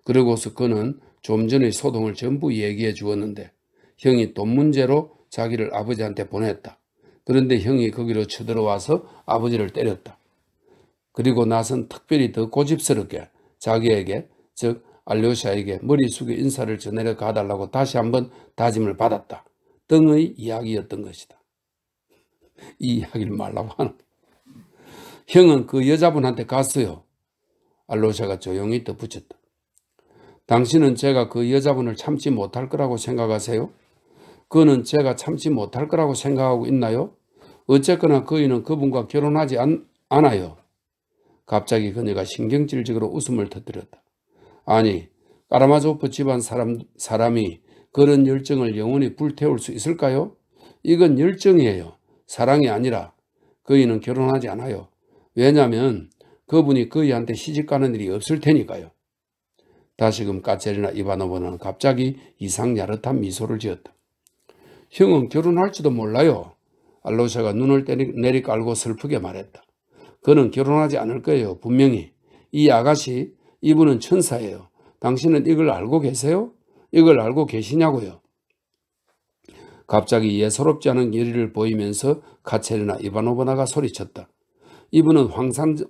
그러고서 그는 좀 전의 소동을 전부 얘기해 주었는데 형이 돈 문제로 자기를 아버지한테 보냈다. 그런데 형이 거기로 쳐들어와서 아버지를 때렸다. 그리고 나선 특별히 더 고집스럽게 자기에게, 즉 알료샤에게 머리 숙여 인사를 전해려 가달라고 다시 한번 다짐을 받았다. 등의 이야기였던 것이다. 이 이야기를 말라고 하는. 형은 그 여자분한테 갔어요. 알로샤가 조용히 덧붙였다. 당신은 제가 그 여자분을 참지 못할 거라고 생각하세요? 그는 제가 참지 못할 거라고 생각하고 있나요? 어쨌거나 그이는 그분과 결혼하지 않아요. 갑자기 그녀가 신경질적으로 웃음을 터뜨렸다. 아니, 까라마조프 집안 사람이 그런 열정을 영원히 불태울 수 있을까요? 이건 열정이에요. 사랑이 아니라. 그이는 결혼하지 않아요. 왜냐하면 그분이 그이한테 시집가는 일이 없을 테니까요. 다시금 까체리나 이바노브나는 갑자기 이상 야릇한 미소를 지었다. 형은 결혼할지도 몰라요. 알로샤가 눈을 내리깔고 슬프게 말했다. 그는 결혼하지 않을 거예요. 분명히. 이 아가씨, 이분은 천사예요. 당신은 이걸 알고 계세요? 이걸 알고 계시냐고요? 갑자기 예사롭지 않은 열의를 보이면서 카체리나 이바노브나가 소리쳤다. 이분은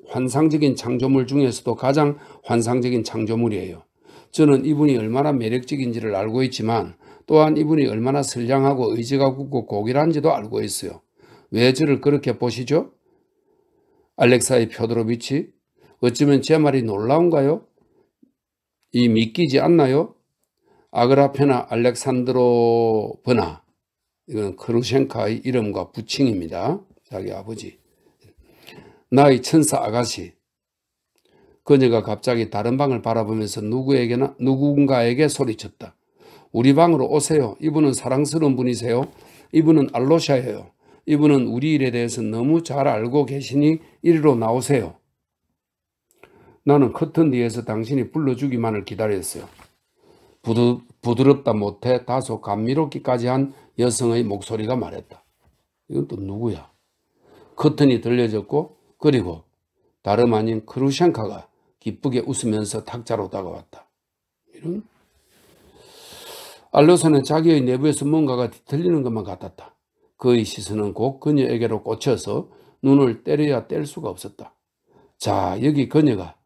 환상적인 창조물 중에서도 가장 환상적인 창조물이에요. 저는 이분이 얼마나 매력적인지를 알고 있지만 또한 이분이 얼마나 선량하고 의지가 굳고 고결한지도 알고 있어요. 왜 저를 그렇게 보시죠? 알렉사이 표도로비치, 어쩌면 제 말이 놀라운가요? 이 믿기지 않나요? 아그라페나 알렉산드로브나, 이건 크루셴카의 이름과 부칭입니다. 자기 아버지. 나의 천사 아가씨. 그녀가 갑자기 다른 방을 바라보면서 누군가에게 소리쳤다. 우리 방으로 오세요. 이분은 사랑스러운 분이세요. 이분은 알로샤예요. 이분은 우리 일에 대해서 너무 잘 알고 계시니 이리로 나오세요. 나는 커튼 뒤에서 당신이 불러주기만을 기다렸어요. 부드럽다 못해 다소 감미롭기까지 한 여성의 목소리가 말했다. 이건 또 누구야? 커튼이 들려졌고 그리고 다름 아닌 크루셴카가 기쁘게 웃으면서 탁자로 다가왔다. 이런 알로사는 자기의 내부에서 뭔가가 뒤틀리는 것만 같았다. 그의 시선은 곧 그녀에게로 꽂혀서 눈을 때려야 뗄 수가 없었다. 자, 여기 그녀가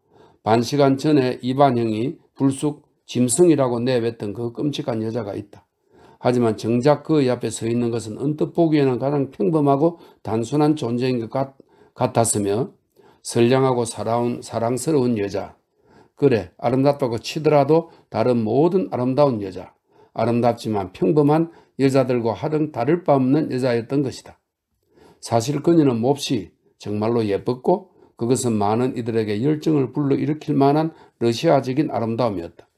반시간 전에 이반형이 불쑥 짐승이라고 내뱉던 그 끔찍한 여자가 있다. 하지만 정작 그의 앞에 서 있는 것은 언뜻 보기에는 가장 평범하고 단순한 존재인 것 같았으며 선량하고 사랑스러운 여자. 그래, 아름답다고 치더라도 다른 모든 아름다운 여자. 아름답지만 평범한 여자들과 하등 다를 바 없는 여자였던 것이다. 사실 그녀는 몹시 정말로 예뻤고 그것은 많은 이들에게 열정을 불러일으킬 만한 러시아적인 아름다움이었다.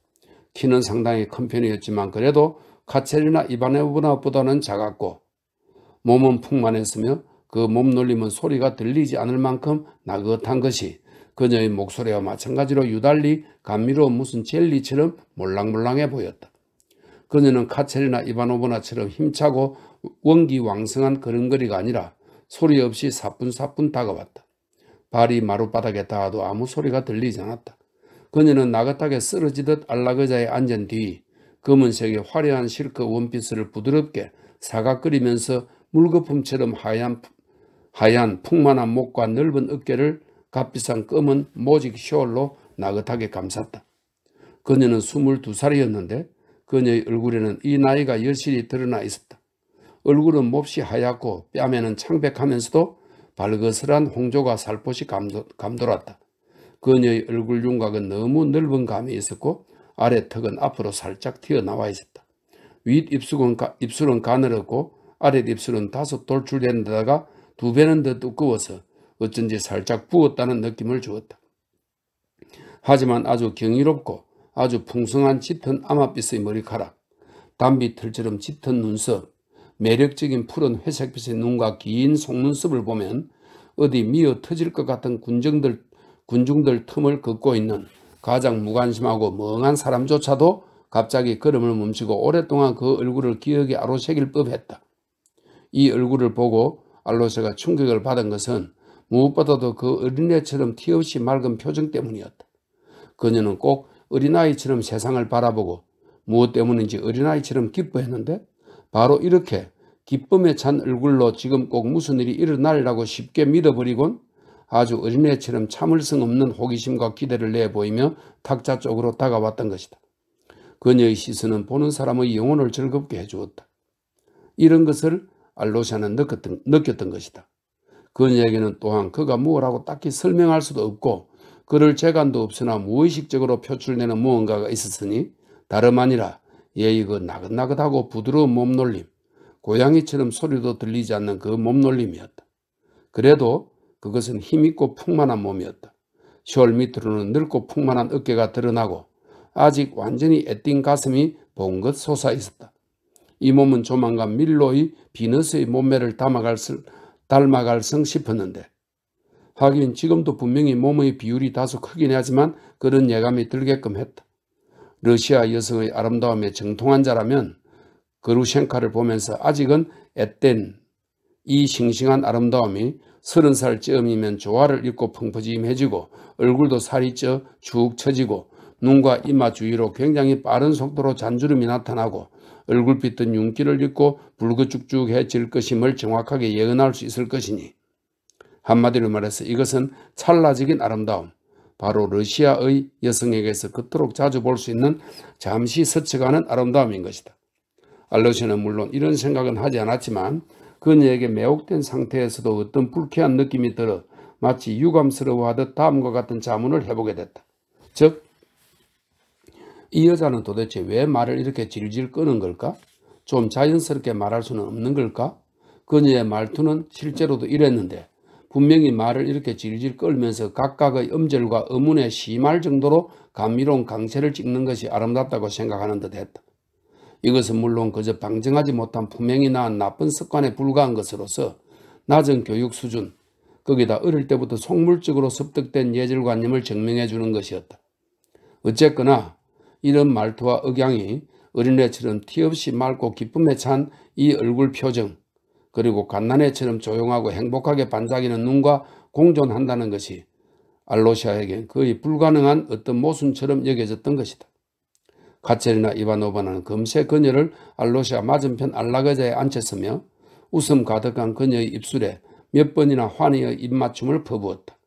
키는 상당히 큰 편이었지만 그래도 카체리나 이바네브나보다는 작았고 몸은 풍만했으며 그 몸놀림은 소리가 들리지 않을 만큼 나긋한 것이 그녀의 목소리와 마찬가지로 유달리 감미로운 무슨 젤리처럼 몰랑몰랑해 보였다. 그녀는 카체리나 이바노브나처럼 힘차고 원기왕성한 걸음걸이가 아니라 소리 없이 사뿐사뿐 다가왔다. 발이 마룻바닥에 닿아도 아무 소리가 들리지 않았다. 그녀는 나긋하게 쓰러지듯 안락의자에 앉은 뒤 검은색의 화려한 실크 원피스를 부드럽게 사각거리면서 물거품처럼 하얀 풍만한 목과 넓은 어깨를 값비싼 검은 모직 숄로 나긋하게 감쌌다. 그녀는 22살이었는데 그녀의 얼굴에는 이 나이가 여실히 드러나 있었다. 얼굴은 몹시 하얗고 뺨에는 창백하면서도 발그스란 홍조가 살포시 감돌았다. 그녀의 얼굴 윤곽은 너무 넓은 감이 있었고 아래 턱은 앞으로 살짝 튀어나와 있었다. 윗 입술은 가늘었고 아랫 입술은 다소 돌출된 데다가 두 배는 더 두꺼워서 어쩐지 살짝 부었다는 느낌을 주었다. 하지만 아주 경이롭고 아주 풍성한 짙은 아마빛의 머리카락, 단비틀처럼 짙은 눈썹, 매력적인 푸른 회색빛의 눈과 긴 속눈썹을 보면 어디 미어 터질 것 같은 군중들 틈을 걷고 있는 가장 무관심하고 멍한 사람조차도 갑자기 걸음을 멈추고 오랫동안 그 얼굴을 기억에 아로새길 법했다. 이 얼굴을 보고 알로세가 충격을 받은 것은 무엇보다도 그 어린애처럼 티없이 맑은 표정 때문이었다. 그녀는 꼭 어린아이처럼 세상을 바라보고 무엇 때문인지 어린아이처럼 기뻐했는데 바로 이렇게 기쁨에 찬 얼굴로 지금 꼭 무슨 일이 일어나리라고 쉽게 믿어버리곤 아주 어린애처럼 참을 수 없는 호기심과 기대를 내보이며 탁자 쪽으로 다가왔던 것이다. 그녀의 시선은 보는 사람의 영혼을 즐겁게 해주었다. 이런 것을 알로샤는 느꼈던 것이다. 그녀에게는 또한 그가 무엇라고 딱히 설명할 수도 없고 그럴 재간도 없으나 무의식적으로 표출되는 무언가가 있었으니 다름 아니라 예의 그 나긋나긋하고 부드러운 몸놀림, 고양이처럼 소리도 들리지 않는 그 몸놀림이었다. 그래도 그것은 힘있고 풍만한 몸이었다. 숄 밑으로는 늙고 풍만한 어깨가 드러나고 아직 완전히 애띤 가슴이 봉긋 솟아 있었다. 이 몸은 조만간 밀로의 비너스의 몸매를 닮아갈성 싶었는데 하긴 지금도 분명히 몸의 비율이 다소 크긴 하지만 그런 예감이 들게끔 했다. 러시아 여성의 아름다움에 정통한 자라면 그루셴카를 보면서 아직은 앳된 이 싱싱한 아름다움이 30살쯤이면 조화를 잃고 펑퍼짐해지고 얼굴도 살이 쪄 축 처지고 눈과 이마 주위로 굉장히 빠른 속도로 잔주름이 나타나고 얼굴빛은 윤기를 잃고 붉어죽죽해질 것임을 정확하게 예언할 수 있을 것이니 한마디로 말해서 이것은 찰나적인 아름다움, 바로 러시아의 여성에게서 그토록 자주 볼 수 있는 잠시 스쳐가는 아름다움인 것이다. 알로시는 물론 이런 생각은 하지 않았지만 그녀에게 매혹된 상태에서도 어떤 불쾌한 느낌이 들어 마치 유감스러워하듯 다음과 같은 자문을 해보게 됐다. 즉, 이 여자는 도대체 왜 말을 이렇게 질질 끄는 걸까? 좀 자연스럽게 말할 수는 없는 걸까? 그녀의 말투는 실제로도 이랬는데 분명히 말을 이렇게 질질 끌면서 각각의 음절과 어문에 심할 정도로 감미로운 강세를 찍는 것이 아름답다고 생각하는 듯 했다. 이것은 물론 그저 방정하지 못한 품행이 낳은 나쁜 습관에 불과한 것으로서 낮은 교육 수준, 거기다 어릴 때부터 속물적으로 습득된 예절관념을 증명해 주는 것이었다. 어쨌거나 이런 말투와 억양이 어린애처럼 티없이 맑고 기쁨에 찬 이 얼굴 표정, 그리고 갓난애처럼 조용하고 행복하게 반짝이는 눈과 공존한다는 것이 알로시아에겐 거의 불가능한 어떤 모순처럼 여겨졌던 것이다. 카체리나 이바노바나는 금세 그녀를 알로시아 맞은편 안락의자에 앉혔으며 웃음 가득한 그녀의 입술에 몇 번이나 환희의 입맞춤을 퍼부었다.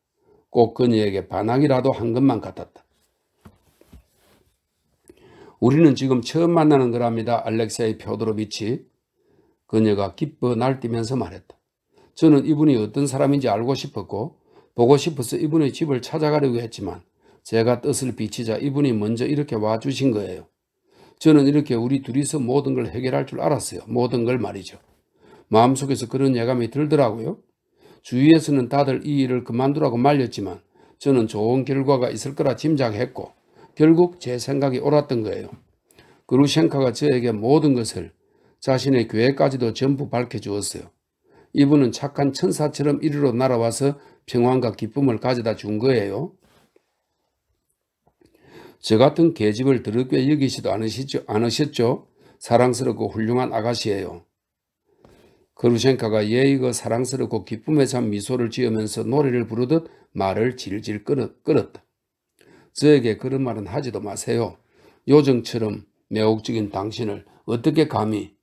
꼭 그녀에게 반항이라도 한 것만 같았다. 우리는 지금 처음 만나는 거랍니다. 알렉세이 펴도로비치. 그녀가 기뻐 날뛰면서 말했다. 저는 이분이 어떤 사람인지 알고 싶었고 보고 싶어서 이분의 집을 찾아가려고 했지만 제가 뜻을 비치자 이분이 먼저 이렇게 와주신 거예요. 저는 이렇게 우리 둘이서 모든 걸 해결할 줄 알았어요. 모든 걸 말이죠. 마음속에서 그런 예감이 들더라고요. 주위에서는 다들 이 일을 그만두라고 말렸지만 저는 좋은 결과가 있을 거라 짐작했고 결국 제 생각이 옳았던 거예요. 그루셴카가 저에게 모든 것을 자신의 계획까지도 전부 밝혀주었어요. 이분은 착한 천사처럼 이리로 날아와서 평안과 기쁨을 가져다 준 거예요. 저 같은 계집을 더럽게 여기지도 않으셨죠? 사랑스럽고 훌륭한 아가씨예요. 그루셴카가 예의가 사랑스럽고 기쁨에 찬 미소를 지으면서 노래를 부르듯 말을 질질 끌었다. 저에게 그런 말은 하지도 마세요. 요정처럼 매혹적인 당신을 어떻게 감히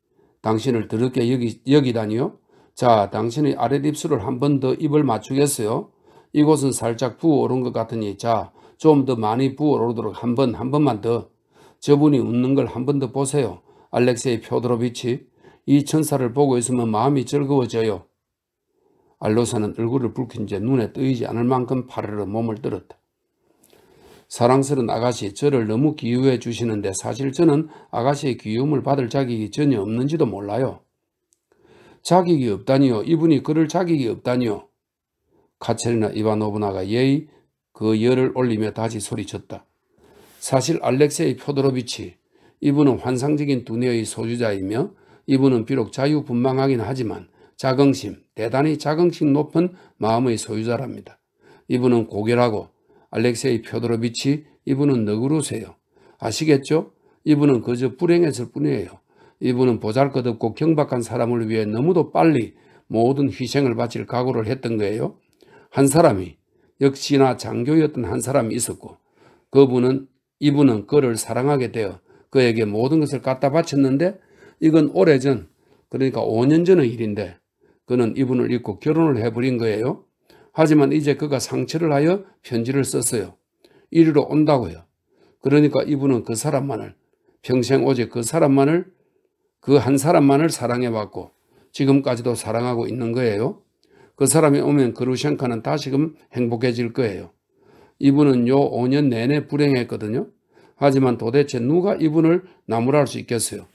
당신을 더럽게 여기다니요? 자, 당신의 아랫입술을 한 번 더 입을 맞추겠어요? 이곳은 살짝 부어오른 것 같으니 자, 좀 더 많이 부어오르도록 한 번만 더. 저분이 웃는 걸 한 번 더 보세요. 알렉세이 표도로비치. 이 천사를 보고 있으면 마음이 즐거워져요. 알로사는 얼굴을 붉힌 채 눈에 뜨이지 않을 만큼 파르르 몸을 떨었다. 사랑스러운 아가씨, 저를 너무 기우해 주시는데 사실 저는 아가씨의 기움을 받을 자격이 전혀 없는지도 몰라요. 자격이 없다니요. 이분이 그럴 자격이 없다니요. 카체리나 이바노브나가 예의 그 열을 올리며 다시 소리쳤다. 사실 알렉세이 표도로비치, 이분은 환상적인 두뇌의 소유자이며 이분은 비록 자유분방하긴 하지만 자긍심, 대단히 자긍심 높은 마음의 소유자랍니다. 이분은 고결하고 알렉세이 표도로비치, 이분은 너그러우세요. 아시겠죠? 이분은 그저 불행했을 뿐이에요. 이분은 보잘것없고 경박한 사람을 위해 너무도 빨리 모든 희생을 바칠 각오를 했던 거예요. 한 사람이 역시나 장교였던 한 사람이 있었고 이분은 그를 사랑하게 되어 그에게 모든 것을 갖다 바쳤는데 이건 오래전, 그러니까 5년 전의 일인데 그는 이분을 잊고 결혼을 해버린 거예요. 하지만 이제 그가 상처를 하여 편지를 썼어요. 이리로 온다고요. 그러니까 이분은 그 사람만을, 평생 오직 그 한 사람만을 사랑해왔고 지금까지도 사랑하고 있는 거예요. 그 사람이 오면 그루셴카는 다시금 행복해질 거예요. 이분은 요 5년 내내 불행했거든요. 하지만 도대체 누가 이분을 나무랄 수 있겠어요?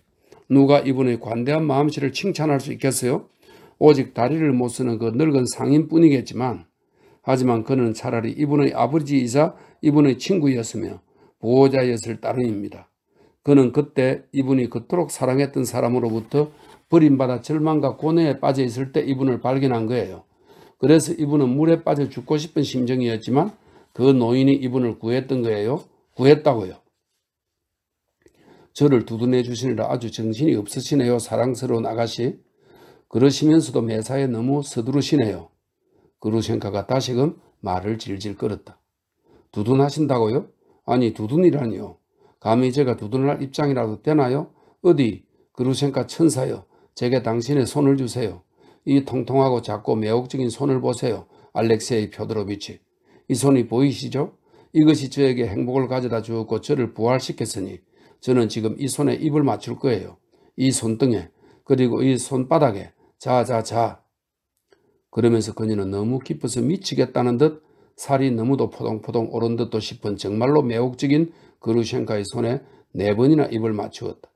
누가 이분의 관대한 마음씨를 칭찬할 수 있겠어요? 오직 다리를 못 쓰는 그 늙은 상인뿐이겠지만 하지만 그는 차라리 이분의 아버지이자 이분의 친구였으며 보호자였을 따름입니다. 그는 그때 이분이 그토록 사랑했던 사람으로부터 버림받아 절망과 고뇌에 빠져 있을 때 이분을 발견한 거예요. 그래서 이분은 물에 빠져 죽고 싶은 심정이었지만 그 노인이 이분을 구했던 거예요. 구했다고요. 저를 두둔해 주시느라 아주 정신이 없으시네요. 사랑스러운 아가씨. 그러시면서도 매사에 너무 서두르시네요. 그루셴카가 다시금 말을 질질 끌었다. 두둔하신다고요? 아니 두둔이라니요. 감히 제가 두둔할 입장이라도 되나요? 어디 그루셴카 천사요. 제게 당신의 손을 주세요. 이 통통하고 작고 매혹적인 손을 보세요. 알렉세이 표도로비치. 이 손이 보이시죠? 이것이 저에게 행복을 가져다 주었고 저를 부활시켰으니 저는 지금 이 손에 입을 맞출 거예요. 이 손등에 그리고 이 손바닥에 자자자. 그러면서 그녀는 너무 기뻐서 미치겠다는 듯 살이 너무도 포동포동 오른 듯도 싶은 정말로 매혹적인 그루셴카의 손에 4번이나 입을 맞추었다.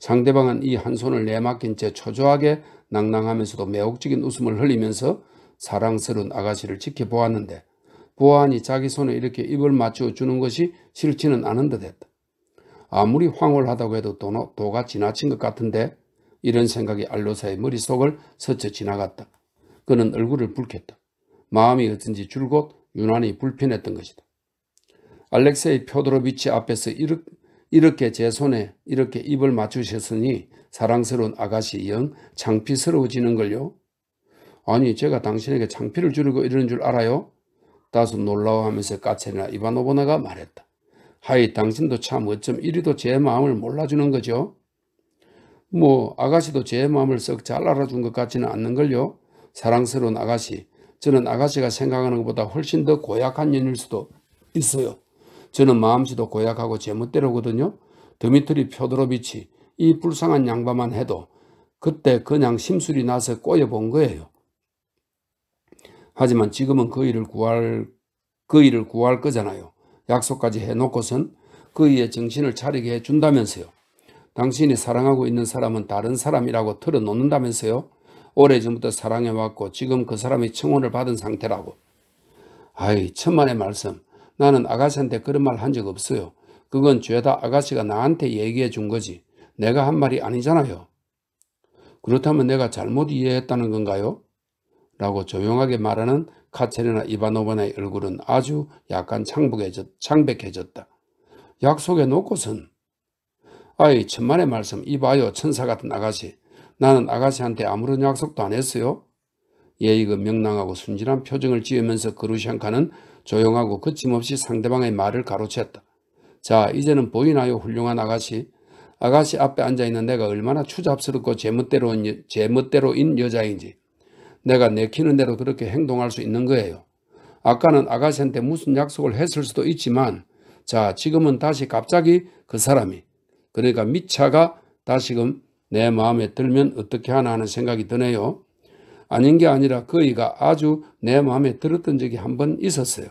상대방은 이 한 손을 내맡긴 채 초조하게 낭낭하면서도 매혹적인 웃음을 흘리면서 사랑스러운 아가씨를 지켜보았는데 보아하니 자기 손에 이렇게 입을 맞추어 주는 것이 싫지는 않은 듯했다. 아무리 황홀하다고 해도 도가 지나친 것 같은데 이런 생각이 알로사의 머릿속을 스쳐 지나갔다. 그는 얼굴을 붉혔다. 마음이 어쩐지 줄곧 유난히 불편했던 것이다. 알렉세이 표도로비치 앞에서 이렇게 제 손에 이렇게 입을 맞추셨으니 사랑스러운 아가씨 영 창피스러워지는걸요. 아니 제가 당신에게 창피를 주려고 이러는 줄 알아요? 다소 놀라워하면서 카체리나 이바노보나가 말했다. 하이 당신도 참 어쩜 이리도 제 마음을 몰라주는 거죠? 뭐 아가씨도 제 마음을 썩 잘 알아준 것 같지는 않는걸요. 사랑스러운 아가씨, 저는 아가씨가 생각하는 것보다 훨씬 더 고약한 년일 수도 있어요. 저는 마음씨도 고약하고 제멋대로거든요. 드미트리 표도로비치, 이 불쌍한 양반만 해도 그때 그냥 심술이 나서 꼬여본 거예요. 하지만 지금은 그 일을 구할 거잖아요. 약속까지 해놓고선 그이의 정신을 차리게 해준다면서요. 당신이 사랑하고 있는 사람은 다른 사람이라고 털어놓는다면서요? 오래전부터 사랑해왔고 지금 그 사람이 청혼을 받은 상태라고. 아이, 천만의 말씀. 나는 아가씨한테 그런 말 한 적 없어요. 그건 죄다 아가씨가 나한테 얘기해 준 거지. 내가 한 말이 아니잖아요. 그렇다면 내가 잘못 이해했다는 건가요? 라고 조용하게 말하는 카체리나 이바노바나의 얼굴은 아주 약간 창백해졌다. 약속해 놓고선. 아이, 천만의 말씀. 이봐요, 천사 같은 아가씨. 나는 아가씨한테 아무런 약속도 안 했어요. 예의가 명랑하고 순진한 표정을 지으면서 그루샹카는 조용하고 거침없이 상대방의 말을 가로챘다. 자, 이제는 보이나요, 훌륭한 아가씨? 아가씨 앞에 앉아있는 내가 얼마나 추잡스럽고 제멋대로인 여자인지. 내가 내키는 대로 그렇게 행동할 수 있는 거예요. 아까는 아가씨한테 무슨 약속을 했을 수도 있지만, 자, 지금은 다시 갑자기 그 사람이, 그러니까 미차가 다시금 내 마음에 들면 어떻게 하나 하는 생각이 드네요. 아닌 게 아니라 그이가 아주 내 마음에 들었던 적이 한 번 있었어요.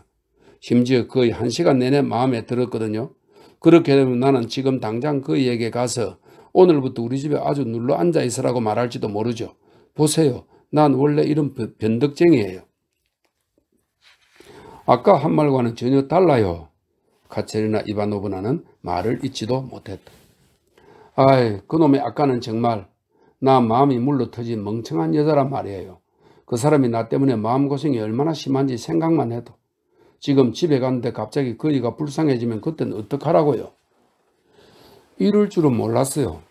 심지어 거의 1시간 내내 마음에 들었거든요. 그렇게 되면 나는 지금 당장 그이에게 가서 오늘부터 우리 집에 아주 눌러 앉아 있으라고 말할지도 모르죠. 보세요. 난 원래 이런 변덕쟁이에요. 아까 한 말과는 전혀 달라요. 카체리나 이바노브나는 말을 잊지도 못했다. 아이, 그놈의 아까는 정말 나 마음이 물러 터진 멍청한 여자란 말이에요. 그 사람이 나 때문에 마음고생이 얼마나 심한지 생각만 해도. 지금 집에 갔는데 갑자기 거리가 불쌍해지면 그땐 어떡하라고요? 이럴 줄은 몰랐어요.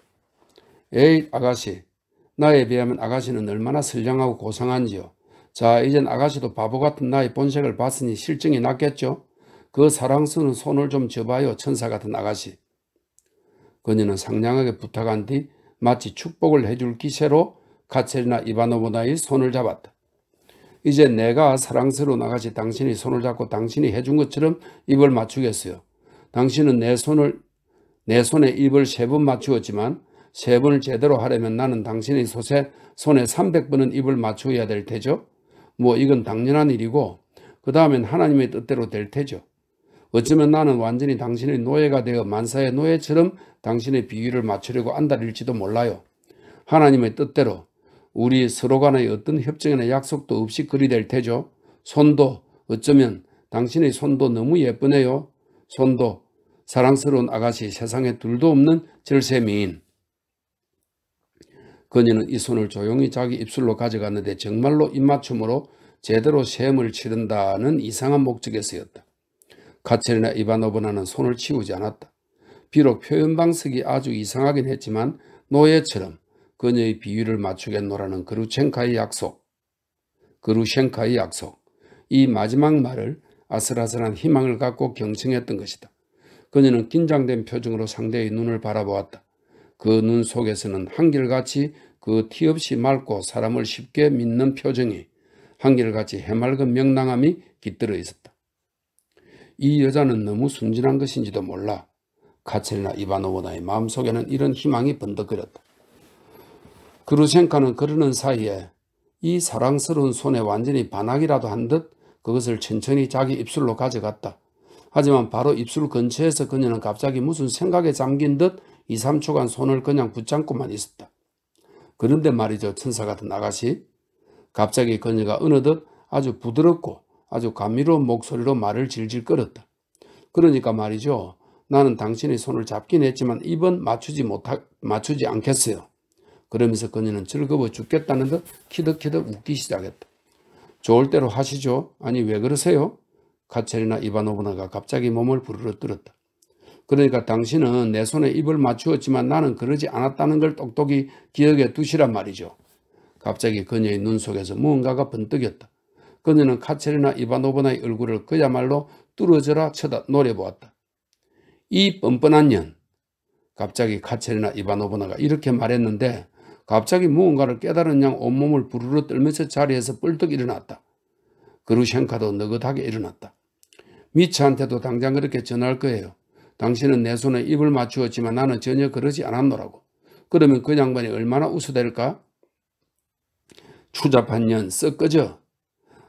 에이, 아가씨. 나에 비하면 아가씨는 얼마나 선량하고 고상한지요. 자, 이젠 아가씨도 바보 같은 나의 본색을 봤으니 실증이 났겠죠? 그 사랑스러운 손을 좀 줘봐요, 천사 같은 아가씨. 그녀는 상냥하게 부탁한 뒤 마치 축복을 해줄 기세로 카체리나 이바노보나의 손을 잡았다. 이제 내가 사랑스러운 아가씨 당신이 손을 잡고 당신이 해준 것처럼 입을 맞추겠어요. 당신은 내 손에 입을 3번 맞추었지만 3번을 제대로 하려면 나는 당신의 손에 300번은 입을 맞추어야 될 테죠. 뭐 이건 당연한 일이고 그 다음엔 하나님의 뜻대로 될 테죠. 어쩌면 나는 완전히 당신의 노예가 되어 만사의 노예처럼 당신의 비위를 맞추려고 안달일지도 몰라요. 하나님의 뜻대로 우리 서로 간의 어떤 협정이나 약속도 없이 그리 될 테죠. 손도 어쩌면 당신의 손도 너무 예쁘네요. 손도 사랑스러운 아가씨 세상에 둘도 없는 절세미인. 그녀는 이 손을 조용히 자기 입술로 가져갔는데 정말로 입맞춤으로 제대로 셈을 치른다는 이상한 목적에서였다. 카체리나 이바노브나는 손을 치우지 않았다. 비록 표현 방식이 아주 이상하긴 했지만 노예처럼 그녀의 비위를 맞추겠노라는 그루셴카의 약속. 이 마지막 말을 아슬아슬한 희망을 갖고 경청했던 것이다. 그녀는 긴장된 표정으로 상대의 눈을 바라보았다. 그 눈 속에서는 한결같이 그 티없이 맑고 사람을 쉽게 믿는 표정이 한결같이 해맑은 명랑함이 깃들어 있었다. 이 여자는 너무 순진한 것인지도 몰라. 카체리나 이바노보나의 마음속에는 이런 희망이 번득거렸다. 그루셴카는 그러는 사이에 이 사랑스러운 손에 완전히 반하기라도 한 듯 그것을 천천히 자기 입술로 가져갔다. 하지만 바로 입술 근처에서 그녀는 갑자기 무슨 생각에 잠긴 듯 2, 3초간 손을 그냥 붙잡고만 있었다. 그런데 말이죠, 천사 같은 아가씨. 갑자기 그녀가 어느덧 아주 부드럽고 아주 감미로운 목소리로 말을 질질 끌었다. 그러니까 말이죠, 나는 당신의 손을 잡긴 했지만 입은 맞추지 않겠어요. 그러면서 그녀는 즐거워 죽겠다는 듯 키득키득 웃기 시작했다. 좋을 대로 하시죠. 아니 왜 그러세요? 카체리나 이바노브나가 갑자기 몸을 부르러뜨렸다. 그러니까 당신은 내 손에 입을 맞추었지만 나는 그러지 않았다는 걸 똑똑히 기억해 두시란 말이죠. 갑자기 그녀의 눈 속에서 무언가가 번뜩였다. 그녀는 카체리나 이바노브나의 얼굴을 그야말로 뚫어져라 노려보았다. 이 뻔뻔한 년. 갑자기 카체리나 이바노브나가 이렇게 말했는데 갑자기 무언가를 깨달은 양 온몸을 부르르 떨면서 자리에서 뻘떡 일어났다. 그루셴카도 느긋하게 일어났다. 미차한테도 당장 그렇게 전할 거예요. 당신은 내 손에 입을 맞추었지만 나는 전혀 그러지 않았노라고. 그러면 그 양반이 얼마나 웃어댈까? 추잡한 년 썩 꺼져.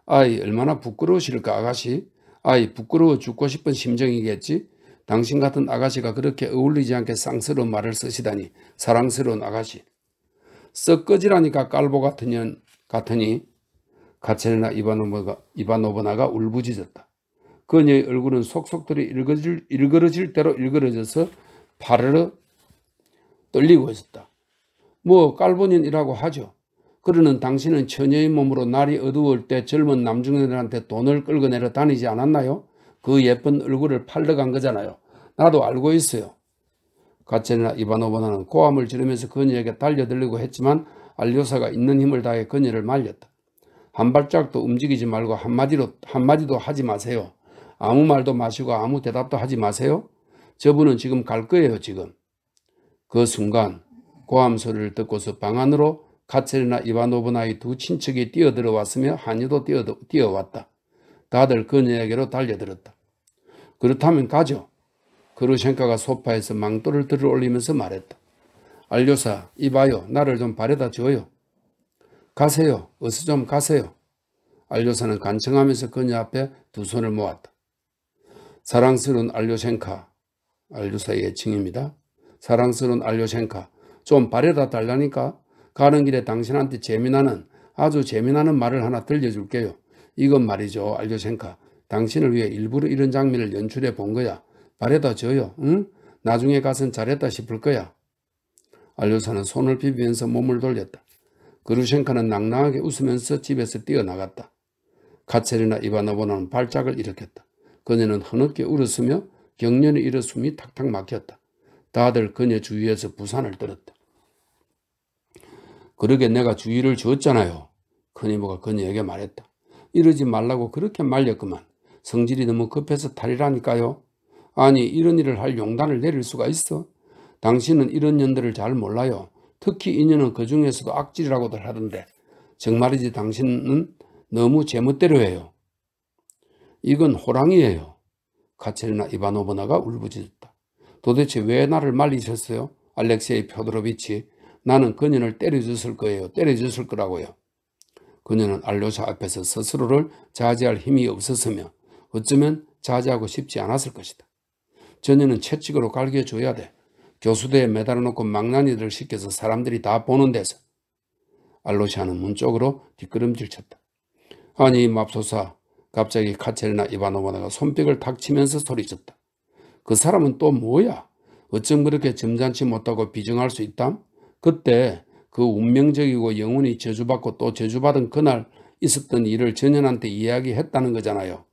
아이 얼마나 부끄러우실까 아가씨. 아이 부끄러워 죽고 싶은 심정이겠지. 당신 같은 아가씨가 그렇게 어울리지 않게 쌍스러운 말을 쓰시다니. 사랑스러운 아가씨. 썩 꺼지라니까 깔보 같으니 카체리나 이바노브나가 울부짖었다. 그녀의 얼굴은 속속들이 일그러질 대로 일그러져서 파르르 떨리고 있었다. 뭐 깔보년이라고 하죠. 그러는 당신은 처녀의 몸으로 날이 어두울 때 젊은 남중년들한테 돈을 끌고 내려 다니지 않았나요? 그 예쁜 얼굴을 팔러 간 거잖아요. 나도 알고 있어요. 카체리나 이바노브나는 고함을 지르면서 그녀에게 달려들려고 했지만 알료사가 있는 힘을 다해 그녀를 말렸다. 한 발짝도 움직이지 말고 한마디도 하지 마세요. 아무 말도 마시고 아무 대답도 하지 마세요. 저분은 지금 갈 거예요, 지금. 그 순간 고함 소리를 듣고서 방 안으로 카체리나 이바노브나의 두 친척이 뛰어들어왔으며 한이도 뛰어왔다. 다들 그녀에게로 달려들었다. 그렇다면 가죠. 그루셴카가 소파에서 망토를 들어올리면서 말했다. 알료사, 이봐요. 나를 좀 바래다 줘요. 가세요. 어서 좀 가세요. 알료사는 간청하면서 그녀 앞에 두 손을 모았다. 사랑스러운 알료셴카, 알료사의 애칭입니다. 사랑스러운 알료셴카, 좀 바래다 달라니까. 가는 길에 당신한테 아주 재미나는 말을 하나 들려줄게요. 이건 말이죠, 알료셴카. 당신을 위해 일부러 이런 장면을 연출해 본 거야. 바래다 줘요. 응? 나중에 가선 잘했다 싶을 거야. 알료사는 손을 비비면서 몸을 돌렸다. 그루셴카는 낭낭하게 웃으면서 집에서 뛰어나갔다. 카체리나 이바노브나는 발작을 일으켰다. 그녀는 흐느끼 울었으며 경련이 일어 숨이 탁탁 막혔다. 다들 그녀 주위에서 부산을 떨었다. 그러게 내가 주의를 주었잖아요. 큰 이모가 그녀에게 말했다. 이러지 말라고 그렇게 말렸구만. 성질이 너무 급해서 탈이라니까요. 아니 이런 일을 할 용단을 내릴 수가 있어? 당신은 이런 년들을 잘 몰라요. 특히 이 년은 그 중에서도 악질이라고들 하던데. 정말이지 당신은 너무 제멋대로 해요. 이건 호랑이에요. 카체리나 이바노브나가 울부짖었다. 도대체 왜 나를 말리셨어요? 알렉세이 표도로비치. 나는 그녀를 때려줬을 거예요. 때려줬을 거라고요. 그녀는 알료사 앞에서 스스로를 자제할 힘이 없었으며 어쩌면 자제하고 싶지 않았을 것이다. 저녀는 채찍으로 갈겨줘야 돼. 교수대에 매달아 놓고 망나니들을 시켜서 사람들이 다 보는 데서. 알로시아는 문 쪽으로 뒷걸음질 쳤다. 아니 맙소사. 갑자기 카체리나 이바노브나가 손뼉을 탁 치면서 소리쳤다. 그 사람은 또 뭐야? 어쩜 그렇게 점잖지 못하고 비정할 수 있담? 그때 그 운명적이고 영원히 저주받고 또 저주받은 그날 있었던 일을 전현한테 이야기했다는 거잖아요.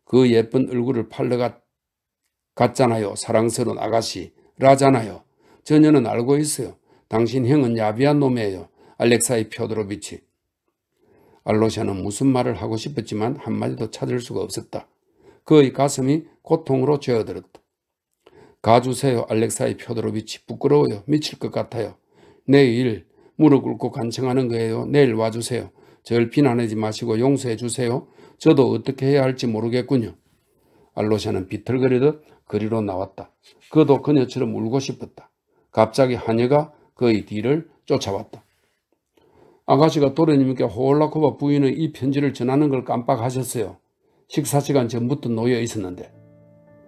그 예쁜 얼굴을 팔러 갔잖아요. 사랑스러운 아가씨라잖아요. 전현은 알고 있어요. 당신 형은 야비한 놈이에요. 알렉사이 표도로비치. 알로시아는 무슨 말을 하고 싶었지만 한마디도 찾을 수가 없었다. 그의 가슴이 고통으로 죄어들었다. 가주세요. 알렉사이 표도로비치. 부끄러워요. 미칠 것 같아요. 내일 무릎 꿇고 간청하는 거예요. 내일 와주세요. 절 비난하지 마시고 용서해 주세요. 저도 어떻게 해야 할지 모르겠군요. 알로시아는 비틀거리듯 거리로 나왔다. 그도 그녀처럼 울고 싶었다. 갑자기 하녀가 그의 뒤를 쫓아왔다. 아가씨가 도련님께 호올라코바 부인의 이 편지를 전하는 걸 깜빡하셨어요. 식사시간 전부터 놓여 있었는데.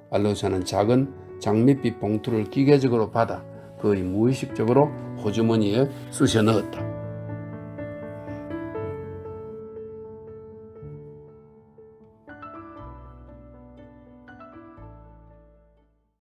알로시아는 작은 장밋빛 봉투를 기계적으로 받아 거의 무의식적으로 호주머니에 쑤셔 넣었다.